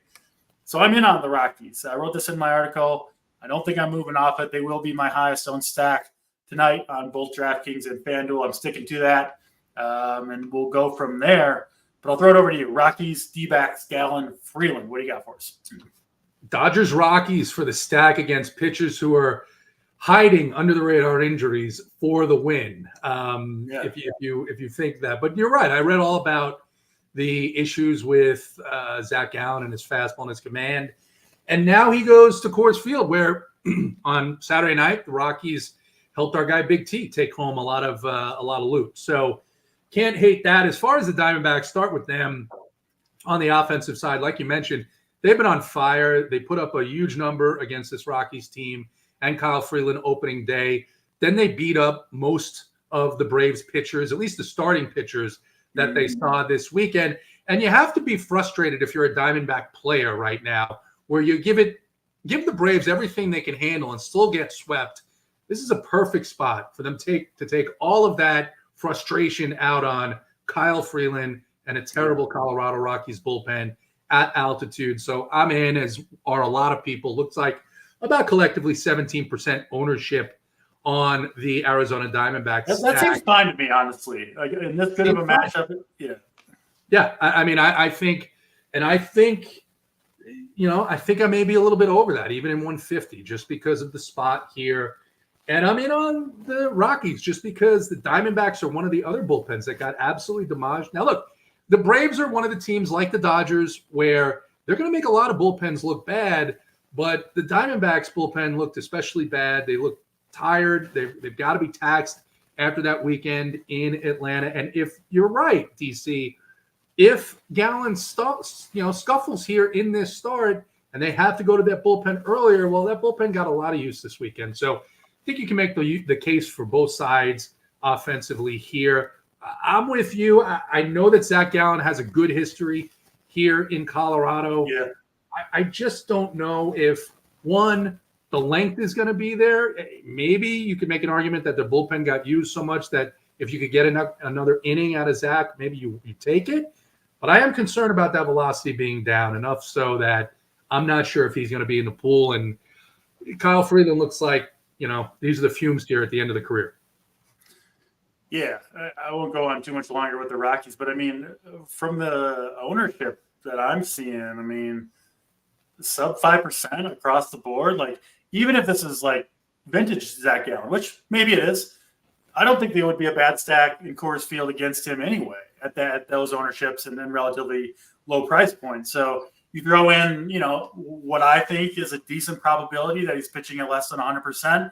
So I'm in on the Rockies. I wrote this in my article. I don't think I'm moving off it. They will be my highest owned stack tonight on both DraftKings and FanDuel. I'm sticking to that. And we'll go from there. But I'll throw it over to you. Rockies, D-backs, Gallen, Freeland. What do you got for us? Dodgers Rockies for the stack against pitchers who are hiding under the radar injuries for the win. If you think that, but you're right. I read all about the issues with Zach Gallen and his fastball and his command, and now he goes to Coors Field, where on Saturday night the Rockies helped our guy Big T take home a lot of loot. So can't hate that. As far as the Diamondbacks, start with them on the offensive side. Like you mentioned, they've been on fire. They put up a huge number against this Rockies team and Kyle Freeland opening day. Then they beat up most of the Braves pitchers, at least the starting pitchers that they saw this weekend. And you have to be frustrated if you're a Diamondback player right now, where you give the Braves everything they can handle and still get swept. This is a perfect spot for them to take all of that frustration out on Kyle Freeland and a terrible Colorado Rockies bullpen at altitude. So I'm in, as are a lot of people. Looks like about collectively 17% ownership on the Arizona Diamondbacks. That seems fine to me, honestly. Like in this good of a matchup, yeah. Yeah, I think I may be a little bit over that, even in 150, just because of the spot here. And I'm in on the Rockies just because the Diamondbacks are one of the other bullpens that got absolutely demolished. Now, look, the Braves are one of the teams like the Dodgers where they're going to make a lot of bullpens look bad, but the Diamondbacks bullpen looked especially bad. They look tired. They've got to be taxed after that weekend in Atlanta. And if you're right, DC, if Gallen scuffles here in this start and they have to go to that bullpen earlier, well, that bullpen got a lot of use this weekend. So I think you can make the case for both sides offensively here. I'm with you. I know that Zach Gallen has a good history here in Colorado. Yeah. I just don't know if, one, the length is going to be there. Maybe you could make an argument that the bullpen got used so much that if you could get another inning out of Zach, maybe you take it. But I am concerned about that velocity being down enough so that I'm not sure if he's going to be in the pool. And Kyle Freeland looks like, these are the fumes here at the end of the career. Yeah, I won't go on too much longer with the Rockies, but from the ownership that I'm seeing, sub 5% across the board. Like, even if this is like vintage Zach Gallen, which maybe it is, I don't think there would be a bad stack in Coors Field against him anyway at those ownerships and then relatively low price points. So you throw in, what I think is a decent probability that he's pitching at less than 100%.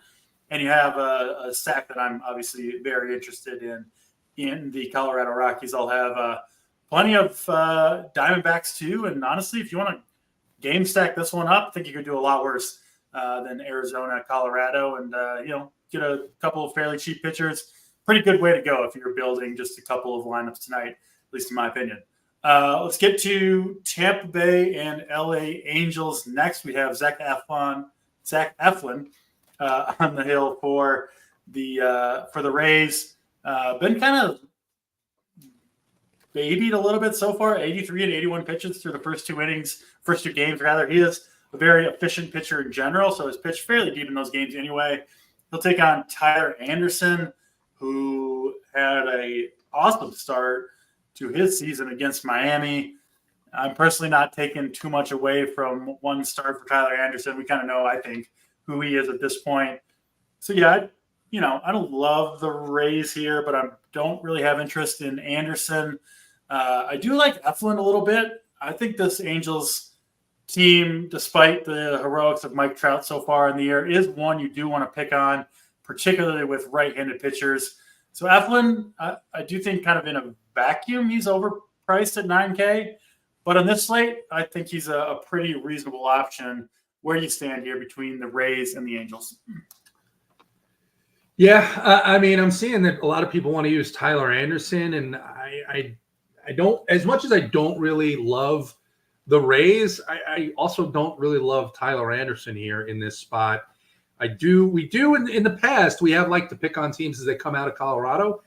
And you have a stack that I'm obviously very interested in the Colorado Rockies. I'll have plenty of Diamondbacks too. And honestly, if you want to game stack this one up, I think you could do a lot worse than Arizona, Colorado, and get a couple of fairly cheap pitchers. Pretty good way to go if you're building just a couple of lineups tonight, at least in my opinion. Let's get to Tampa Bay and LA Angels next. We have Zach Eflin on the hill for the Rays. Been kind of babied a little bit so far. 83 and 81 pitches through the first two games. He is a very efficient pitcher in general, so he's pitched fairly deep in those games anyway. He'll take on Tyler Anderson, who had a awesome start to his season against Miami. I'm personally not taking too much away from one start for Tyler Anderson. We kind of know, I think, who he is at this point. So, yeah, I don't love the Rays here, but I don't really have interest in Anderson. I do like Eflin a little bit. I think this Angels team, despite the heroics of Mike Trout so far in the year, is one you do want to pick on, particularly with right-handed pitchers. So Eflin, I do think kind of in a vacuum, he's overpriced at $9K. But on this slate, I think he's a pretty reasonable option. Where do you stand here between the Rays and the Angels? Yeah, I mean, I'm seeing that a lot of people want to use Tyler Anderson, and I don't, as much as I don't really love the Rays, I also don't really love Tyler Anderson here in this spot. We do in the past, we have liked to pick on teams as they come out of Colorado.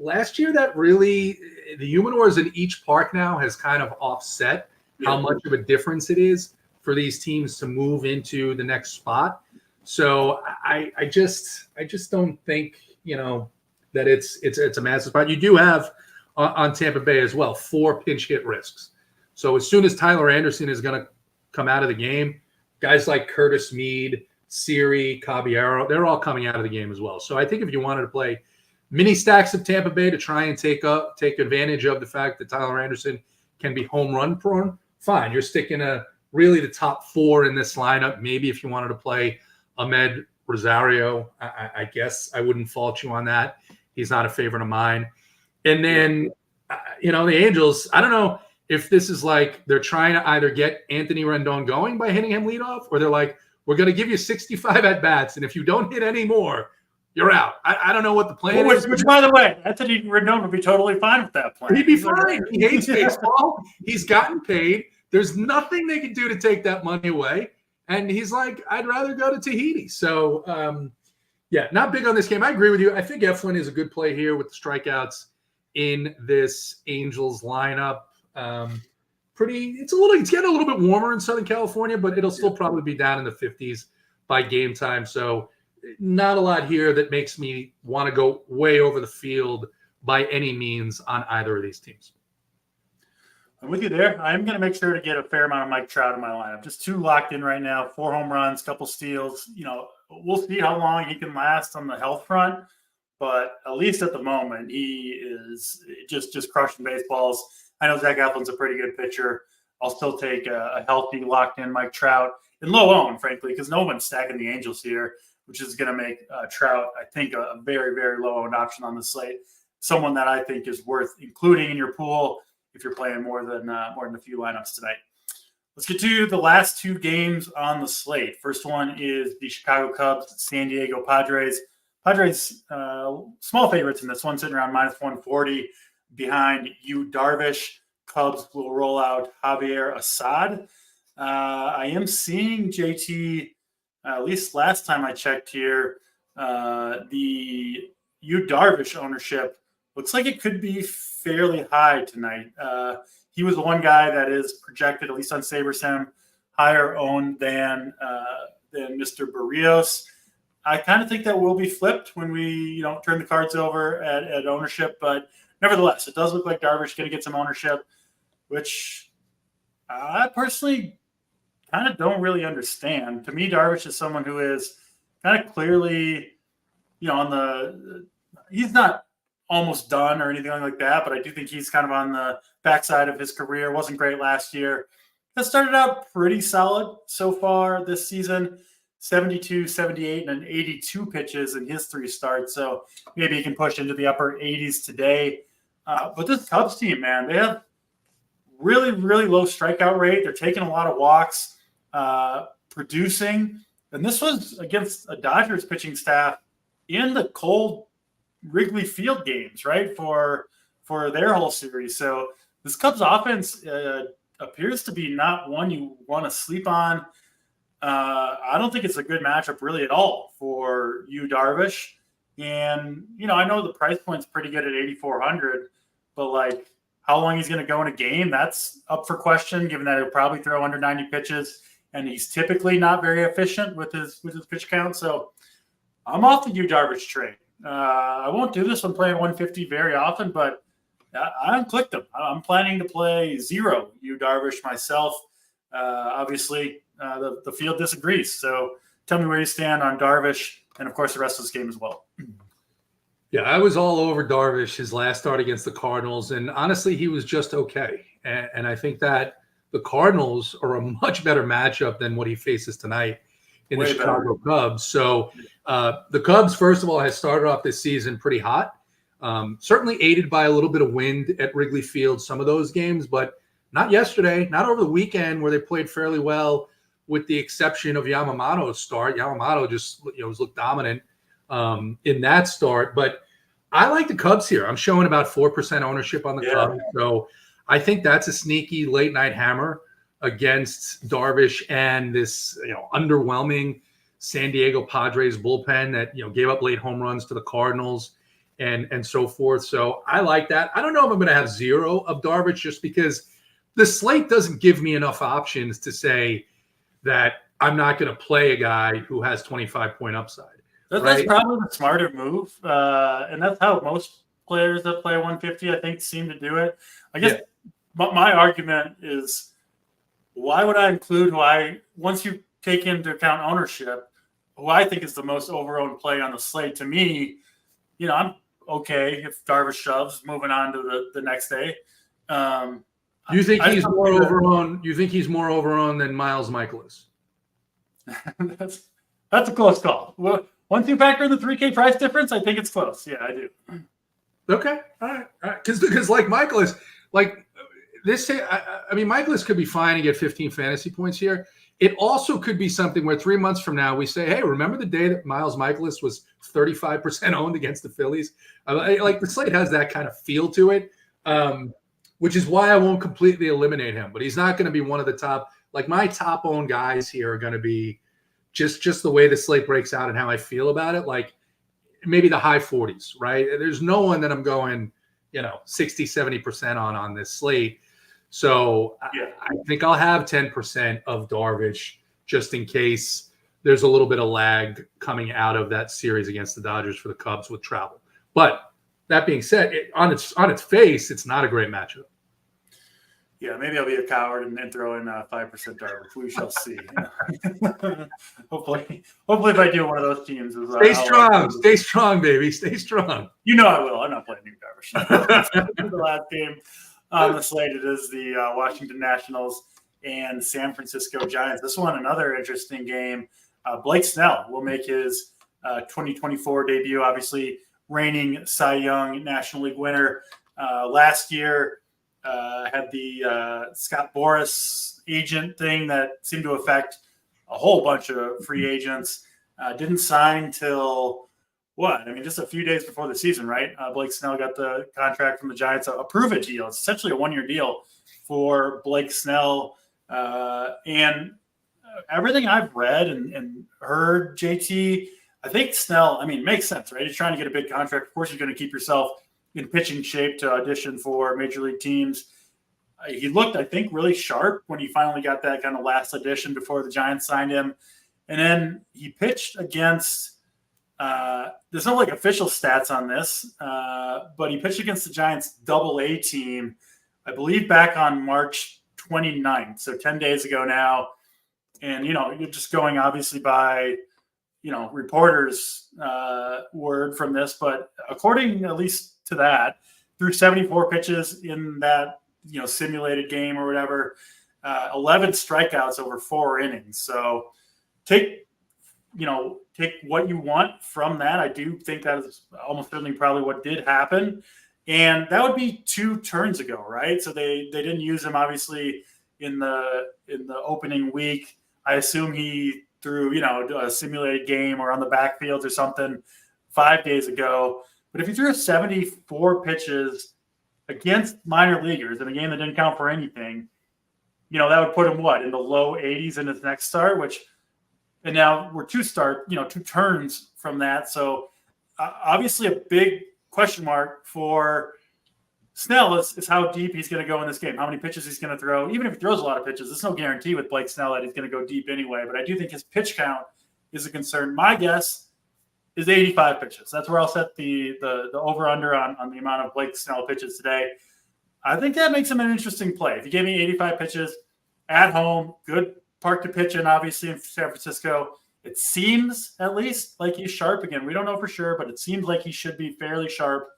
Last year, that really, the humidors in each park now has kind of offset how much of a difference it is for these teams to move into the next spot. So I just don't think, that it's a massive spot. You do have on Tampa Bay as well 4 pinch hit risks. So as soon as Tyler Anderson is going to come out of the game, guys like Curtis Mead, Siri, Caballero, they're all coming out of the game as well. So I think if you wanted to play mini stacks of Tampa Bay to try and take advantage of the fact that Tyler Anderson can be home run prone, fine. You're sticking really the top 4 in this lineup. Maybe if you wanted to play Ahmed Rosario, I guess I wouldn't fault you on that. He's not a favorite of mine. And then, the Angels, I don't know if this is like they're trying to either get Anthony Rendon going by hitting him leadoff, or they're like, we're going to give you 65 at-bats, and if you don't hit any more, you're out. I don't know what the plan is. Which, by the way, Anthony Rendon would be totally fine with that plan. He'd be fine. He hates baseball. He's gotten paid. There's nothing they can do to take that money away. And he's like, I'd rather go to Tahiti. So, not big on this game. I agree with you. I think Eflin is a good play here with the strikeouts in this Angels lineup. It's getting a little bit warmer in Southern California, but it'll still probably be down in the 50s by game time. So not a lot here that makes me want to go way over the field by any means on either of these teams. I'm with you there. I'm going to make sure to get a fair amount of Mike Trout in my lineup. Just 2 locked in right now, 4 home runs, couple steals. We'll see how long he can last on the health front, but at least at the moment, he is just crushing baseballs. I know Zach Eflin's a pretty good pitcher. I'll still take a healthy, locked-in Mike Trout and low own, frankly, because no one's stacking the Angels here, which is going to make Trout, I think, a very, very low-owned option on the slate. Someone that I think is worth including in your pool if you're playing more than a few lineups tonight. Let's get to the last 2 games on the slate. First one is the Chicago Cubs, San Diego Padres. Padres, small favorites in this one, sitting around -140 behind Yu Darvish. Cubs will roll out Javier Assad. I am seeing JT, at least last time I checked here, the Yu Darvish ownership looks like it could be fairly high tonight. He was the one guy that is projected, at least on SaberSim, higher owned than Mr. Barrios. I kind of think that will be flipped when we turn the cards over at ownership, but nevertheless, it does look like Darvish is going to get some ownership, which I personally kind of don't really understand. To me, Darvish is someone who is kind of clearly, he's not almost done or anything like that, but I do think he's kind of on the backside of his career. Wasn't great last year. Has started out pretty solid so far this season. 72, 78, and 82 pitches in his 3 starts. So maybe he can push into the upper 80s today. But this Cubs team, man, they have really, really low strikeout rate. They're taking a lot of walks, producing. And this was against a Dodgers pitching staff in the cold Wrigley Field games, right, for their whole series. So this Cubs offense appears to be not one you want to sleep on. I don't think it's a good matchup really at all for Yu Darvish. And, I know the price point's pretty good at 8,400, but how long he's going to go in a game, that's up for question, given that he'll probably throw under 90 pitches, and he's typically not very efficient with his pitch count. So I'm off the Yu Darvish train. I won't do this when playing 150 very often, but I unclicked him. I'm planning to play 0 Yu Darvish myself. Obviously, the field disagrees. So tell me where you stand on Darvish and, of course, the rest of this game as well. Yeah, I was all over Darvish his last start against the Cardinals, and honestly, he was just okay. And I think that the Cardinals are a much better matchup than what he faces tonight in the Chicago Cubs. So the Cubs, first of all, has started off this season pretty hot, certainly aided by a little bit of wind at Wrigley Field, some of those games, but Not yesterday, not over the weekend where they played fairly well, with the exception of Yamamoto's start. Yamamoto just looked dominant in that start. But I like the Cubs here. I'm showing about 4% ownership on the Cubs. So I think that's a sneaky late night hammer against Darvish and this underwhelming San Diego Padres bullpen that gave up late home runs to the Cardinals and so forth. So I like that. I don't know if I'm going to have 0 of Darvish just because the slate doesn't give me enough options to say that I'm not going to play a guy who has 25-point upside. That's probably the smarter move, and that's how most players that play 150, I think, seem to do it. I guess my argument is, why would I include once you take into account ownership, who I think is the most overowned play on the slate? To me, I'm okay if Darvish shoves, moving on to the next day. You think he's more overowned? You think he's more overowned than Miles Michaelis? That's a close call. Well, once you factor in the 3K price difference, I think it's close. Yeah, I do. Okay, all right. Because like Michaelis, Michaelis could be fine and get 15 fantasy points here. It also could be something where 3 months from now we say, hey, remember the day that Miles Michaelis was 35% owned against the Phillies? The slate has that kind of feel to it, which is why I won't completely eliminate him. But he's not going to be one of the top. My top owned guys here are going to be just the way the slate breaks out and how I feel about it. Maybe the high 40s, right? There's no one that I'm going, 60, 70% on this slate. So I think I'll have 10% of Darvish just in case there's a little bit of lag coming out of that series against the Dodgers for the Cubs with travel. But that being said, on its face, it's not a great matchup. Yeah, maybe I'll be a coward and throw in 5% Darvish. We shall see. Hopefully, if I do one of those teams, stay strong, baby, stay strong. I will. I'm not playing new Darvish. The last game on the slate, it is the Washington Nationals and San Francisco Giants. This one, another interesting game. Blake Snell will make his 2024 debut. Obviously, reigning Cy Young National League winner last year. Had the Scott Boras agent thing that seemed to affect a whole bunch of free agents. Didn't sign till just a few days before the season, right? Blake Snell got the contract from the Giants, a prove-it deal. It's essentially a one-year deal for Blake Snell. And everything I've read and heard, JT, I think Snell, makes sense, right? He's trying to get a big contract. Of course, you're going to keep yourself in pitching shape to audition for major league teams. He looked, I think, really sharp when he finally got that kind of last audition before the Giants signed him. And then he pitched against there's no official stats on this, but he pitched against the Giants Double-A team, I believe back on March 29th, so 10 days ago now. And, you're just going obviously by, reporters' word from this, but according at least to that, threw 74 pitches in that, simulated game or whatever, 11 strikeouts over 4 innings. So take what you want from that. I do think that is almost certainly probably what did happen. And that would be 2 turns ago, right? So they didn't use him obviously in the opening week. I assume he threw, a simulated game or on the backfield or something 5 days ago. But if he threw 74 pitches against minor leaguers in a game that didn't count for anything, that would put him in the low 80s in his next start, and now we're 2 turns from that. So obviously a big question mark for Snell is how deep he's going to go in this game, how many pitches he's going to throw. Even if he throws a lot of pitches, there's no guarantee with Blake Snell that he's going to go deep anyway. But I do think his pitch count is a concern. My guess is 85 pitches. That's where I'll set the over-under on the amount of Blake Snell pitches today. I think that makes him an interesting play. If you gave me 85 pitches at home, good park to pitch in, obviously, in San Francisco, it seems at least like he's sharp. Again, we don't know for sure, but it seems like he should be fairly sharp.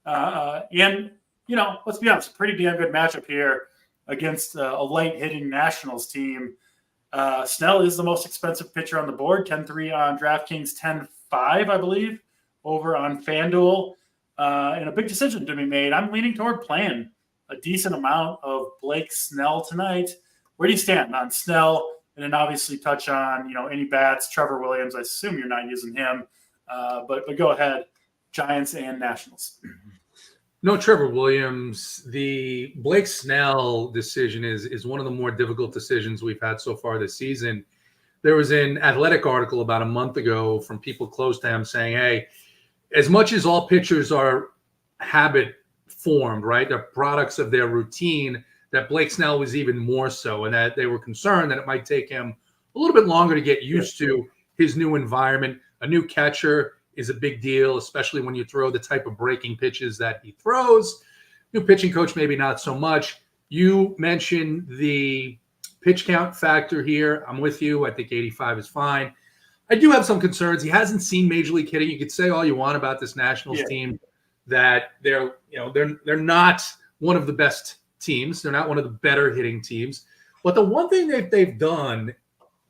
And, let's be honest, a pretty damn good matchup here against a light-hitting Nationals team. Snell is the most expensive pitcher on the board, 10-3 on DraftKings, 10-5, I believe, over on FanDuel. And a big decision to be made. I'm leaning toward playing a decent amount of Blake Snell tonight. Where do you stand on Snell? And then obviously touch on, any bats. Trevor Williams, I assume you're not using him. But go ahead, Giants and Nationals. No Trevor Williams. The Blake Snell decision is one of the more difficult decisions we've had so far this season. There was an Athletic article about a month ago from people close to him saying, hey, as much as all pitchers are habit formed, right? They're products of their routine, that Blake Snell was even more so, and that they were concerned that it might take him a little bit longer to get used to his new environment. A new catcher is a big deal, especially when you throw the type of breaking pitches that he throws. New pitching coach, maybe not so much. You mentioned the pitch count factor here. I'm with you. I think 85 is fine. I do have some concerns. He hasn't seen Major League hitting. You could say all you want about this Nationals team, that they're not one of the best teams. They're not one of the better hitting teams. But the one thing that they've done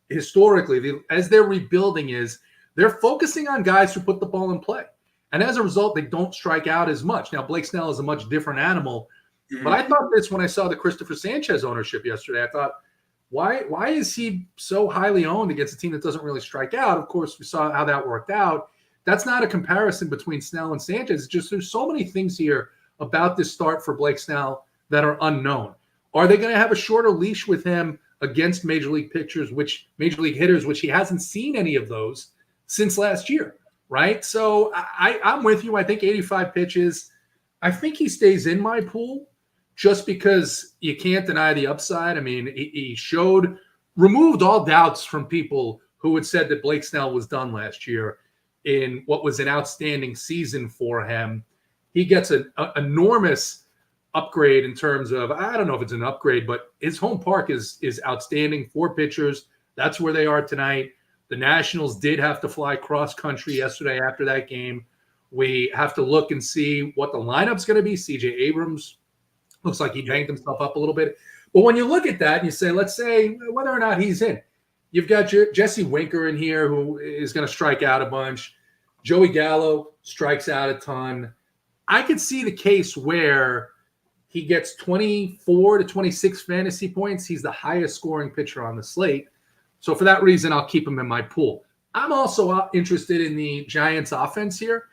historically, as they're rebuilding, is they're focusing on guys who put the ball in play. And as a result, they don't strike out as much. Now, Blake Snell is a much different animal. But I thought this when I saw the Christopher Sanchez ownership yesterday. I thought, why is he so highly owned against a team that doesn't really strike out? Of course, we saw how that worked out. That's not a comparison between Snell and Sanchez. It's just there's so many things here about this start for Blake Snell that are unknown. Are they going to have a shorter leash with him against Major League hitters, which he hasn't seen any of those since last year, right? So I'm with you. I think 85 pitches. I think he stays in my pool just because you can't deny the upside. I mean, he removed all doubts from people who had said that Blake Snell was done last year in what was an outstanding season for him. He gets an enormous upgrade in terms of, I don't know if it's an upgrade, but his home park is outstanding. 4 pitchers. That's where they are tonight. The Nationals did have to fly cross country yesterday after that game. We have to look and see what the lineup's going to be. CJ Abrams looks like he banged himself up a little bit. But when you look at that and you say, let's say whether or not he's in, you've got Jesse Winker in here who is going to strike out a bunch. Joey Gallo strikes out a ton. I could see the case where he gets 24 to 26 fantasy points. He's the highest scoring pitcher on the slate. So for that reason, I'll keep him in my pool. I'm also interested in the Giants offense here.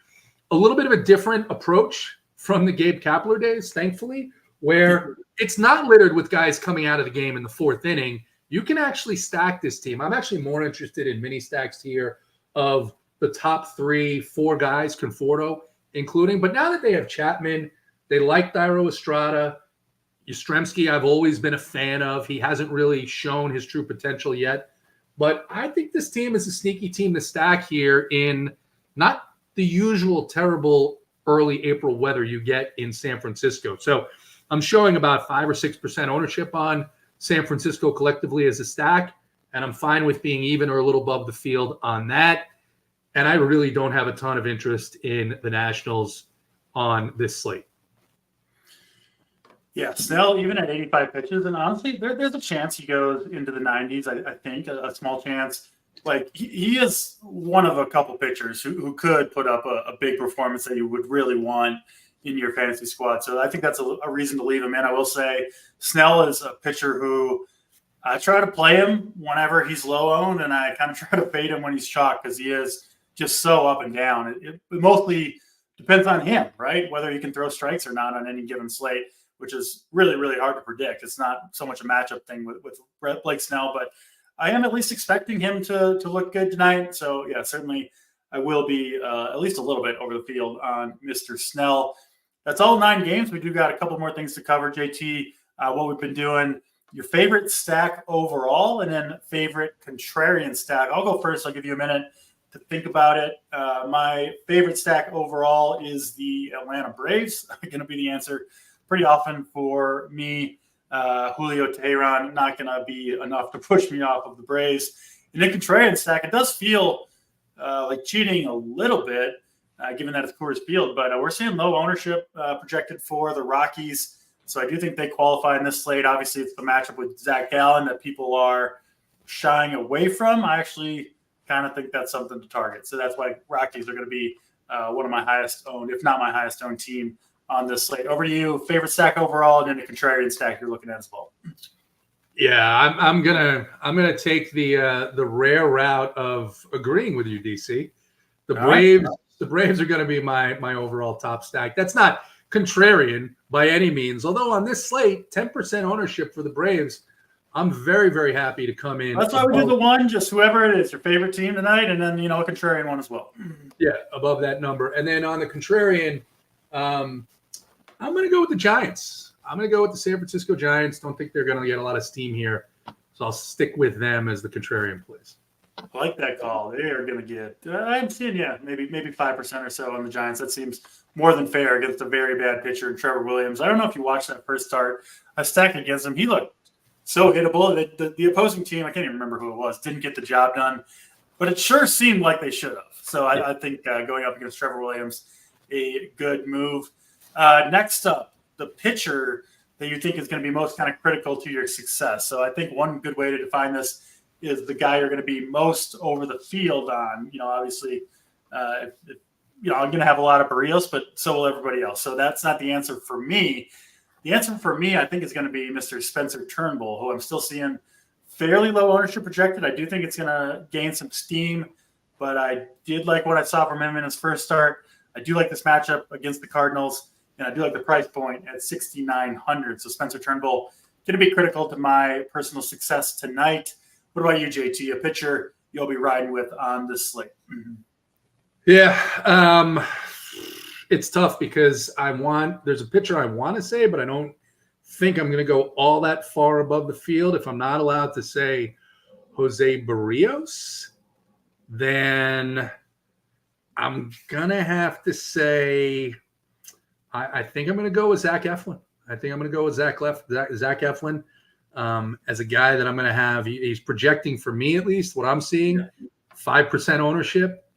A little bit of a different approach from the Gabe Kapler days, thankfully, where it's not littered with guys coming out of the game in the 4th inning. You can actually stack this team. I'm actually more interested in mini stacks here of the top 3-4 guys, Conforto including. But now that they have Chapman, they like Thairo Estrada. Yastrzemski, I've always been a fan of. He hasn't really shown his true potential yet. But I think this team is a sneaky team to stack here in not the usual terrible early April weather you get in San Francisco. So I'm showing about 5 or 6% ownership on San Francisco collectively as a stack, and I'm fine with being even or a little above the field on that. And I really don't have a ton of interest in the Nationals on this slate. Yeah, Snell, even at 85 pitches, and honestly, there's a chance he goes into the 90s, I think, a small chance. Like, he is one of a couple pitchers who could put up a big performance that you would really want in your fantasy squad. So I think that's a reason to leave him in. I will say Snell is a pitcher who I try to play him whenever he's low owned, and I kind of try to fade him when he's chalked because he is just so up and down. It mostly depends on him, right? Whether he can throw strikes or not on any given slate, which is really, really hard to predict. It's not so much a matchup thing with Blake Snell, but I am at least expecting him to look good tonight. So, yeah, certainly I will be at least a little bit over the field on Mr. Snell. That's all 9 games. We do got a couple more things to cover, JT, what we've been doing. Your favorite stack overall and then favorite contrarian stack. I'll go first. I'll give you a minute to think about it. My favorite stack overall is the Atlanta Braves. Going to be the answer pretty often for me. Julio Teheran not going to be enough to push me off of the Braves. In the contrarian stack, it does feel like cheating a little bit, given that it's Coors Field, but we're seeing low ownership projected for the Rockies. So I do think they qualify in this slate. Obviously, it's the matchup with Zach Gallen that people are shying away from. I actually kind of think that's something to target. So that's why Rockies are going to be one of my highest owned, if not my highest owned team on this slate. Over to you. Favorite stack overall, and then the contrarian stack you're looking at as well. Yeah, I'm gonna take the rare route of agreeing with you, DC. The Braves are gonna be my overall top stack. That's not contrarian by any means. Although on this slate, 10% ownership for the Braves, I'm very, very happy to come in. That's why we do the one, just whoever it is, your favorite team tonight, and then a contrarian one as well. Yeah, above that number. And then on the contrarian, I'm gonna go with the Giants. I'm going to go with the San Francisco Giants. Don't think they're going to get a lot of steam here. So I'll stick with them as the contrarian plays. I like that call. They are going to get, I'm seeing, maybe 5% or so on the Giants. That seems more than fair against a very bad pitcher in Trevor Williams. I don't know if you watched that first start. I stacked against him. He looked so hittable. The opposing team, I can't even remember who it was, didn't get the job done. But it sure seemed like they should have. So I think going up against Trevor Williams, a good move. Next up, the pitcher that you think is going to be most kind of critical to your success. So I think one good way to define this is the guy you're going to be most over the field on. Obviously, I'm going to have a lot of Barrios, but so will everybody else. So that's not the answer for me. The answer for me, I think, is going to be Mr. Spencer Turnbull, who I'm still seeing fairly low ownership projected. I do think it's going to gain some steam, but I did like what I saw from him in his first start. I do like this matchup against the Cardinals. And I do like the price point at 6,900. So Spencer Turnbull going to be critical to my personal success tonight. What about you, JT? A pitcher you'll be riding with on this slate? Mm-hmm. Yeah, it's tough because there's a pitcher I want to say, but I don't think I'm going to go all that far above the field. If I'm not allowed to say Jose Barrios, then I'm going to have to say I think I'm going to go with Zach Eflin. I think I'm going to go with Zach Eflin as a guy that I'm going to have. He's projecting, for me at least, what I'm seeing, 5% ownership,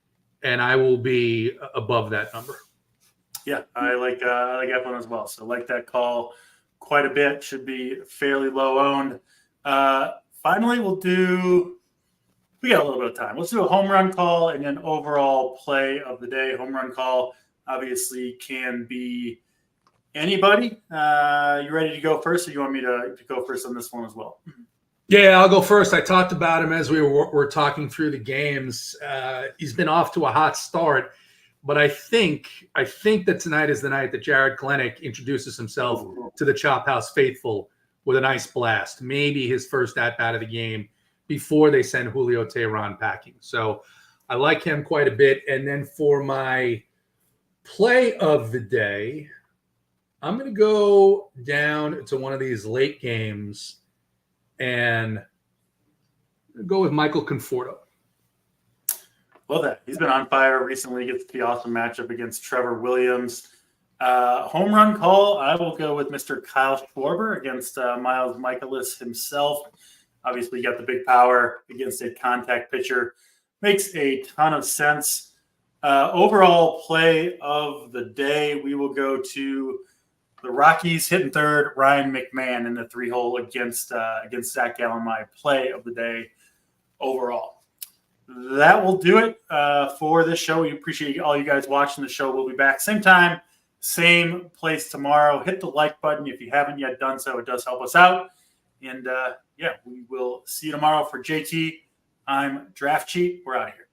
and I will be above that number. Yeah, I like Eflin as well. So I like that call quite a bit. Should be fairly low owned. Finally, we got a little bit of time. Let's do a home run call and then overall play of the day. Home run call obviously can be anybody. You ready to go first, or you want me to go first on this one as well? Yeah, I'll go first. I talked about him as we were talking through the games. He's been off to a hot start, but I think that tonight is the night that Jared Kelenic introduces himself to the Chop House faithful with a nice blast. Maybe his first at-bat of the game before they send Julio Teheran packing. So I like him quite a bit. And then for my play of the day, I'm going to go down to one of these late games and go with Michael Conforto. Love that. He's been on fire recently. Gets the awesome matchup against Trevor Williams. Home run call, I will go with Mr. Kyle Schwarber against Miles Michaelis himself. Obviously, you got the big power against a contact pitcher. Makes a ton of sense. Overall play of the day, we will go to the Rockies hitting third, Ryan McMahon in the 3-hole against Zach Gallen, my play of the day overall. That will do it for this show. We appreciate all you guys watching the show. We'll be back same time, same place tomorrow. Hit the like button if you haven't yet done so. It does help us out. And, we will see you tomorrow. For JT, I'm Draft Cheat. We're out of here.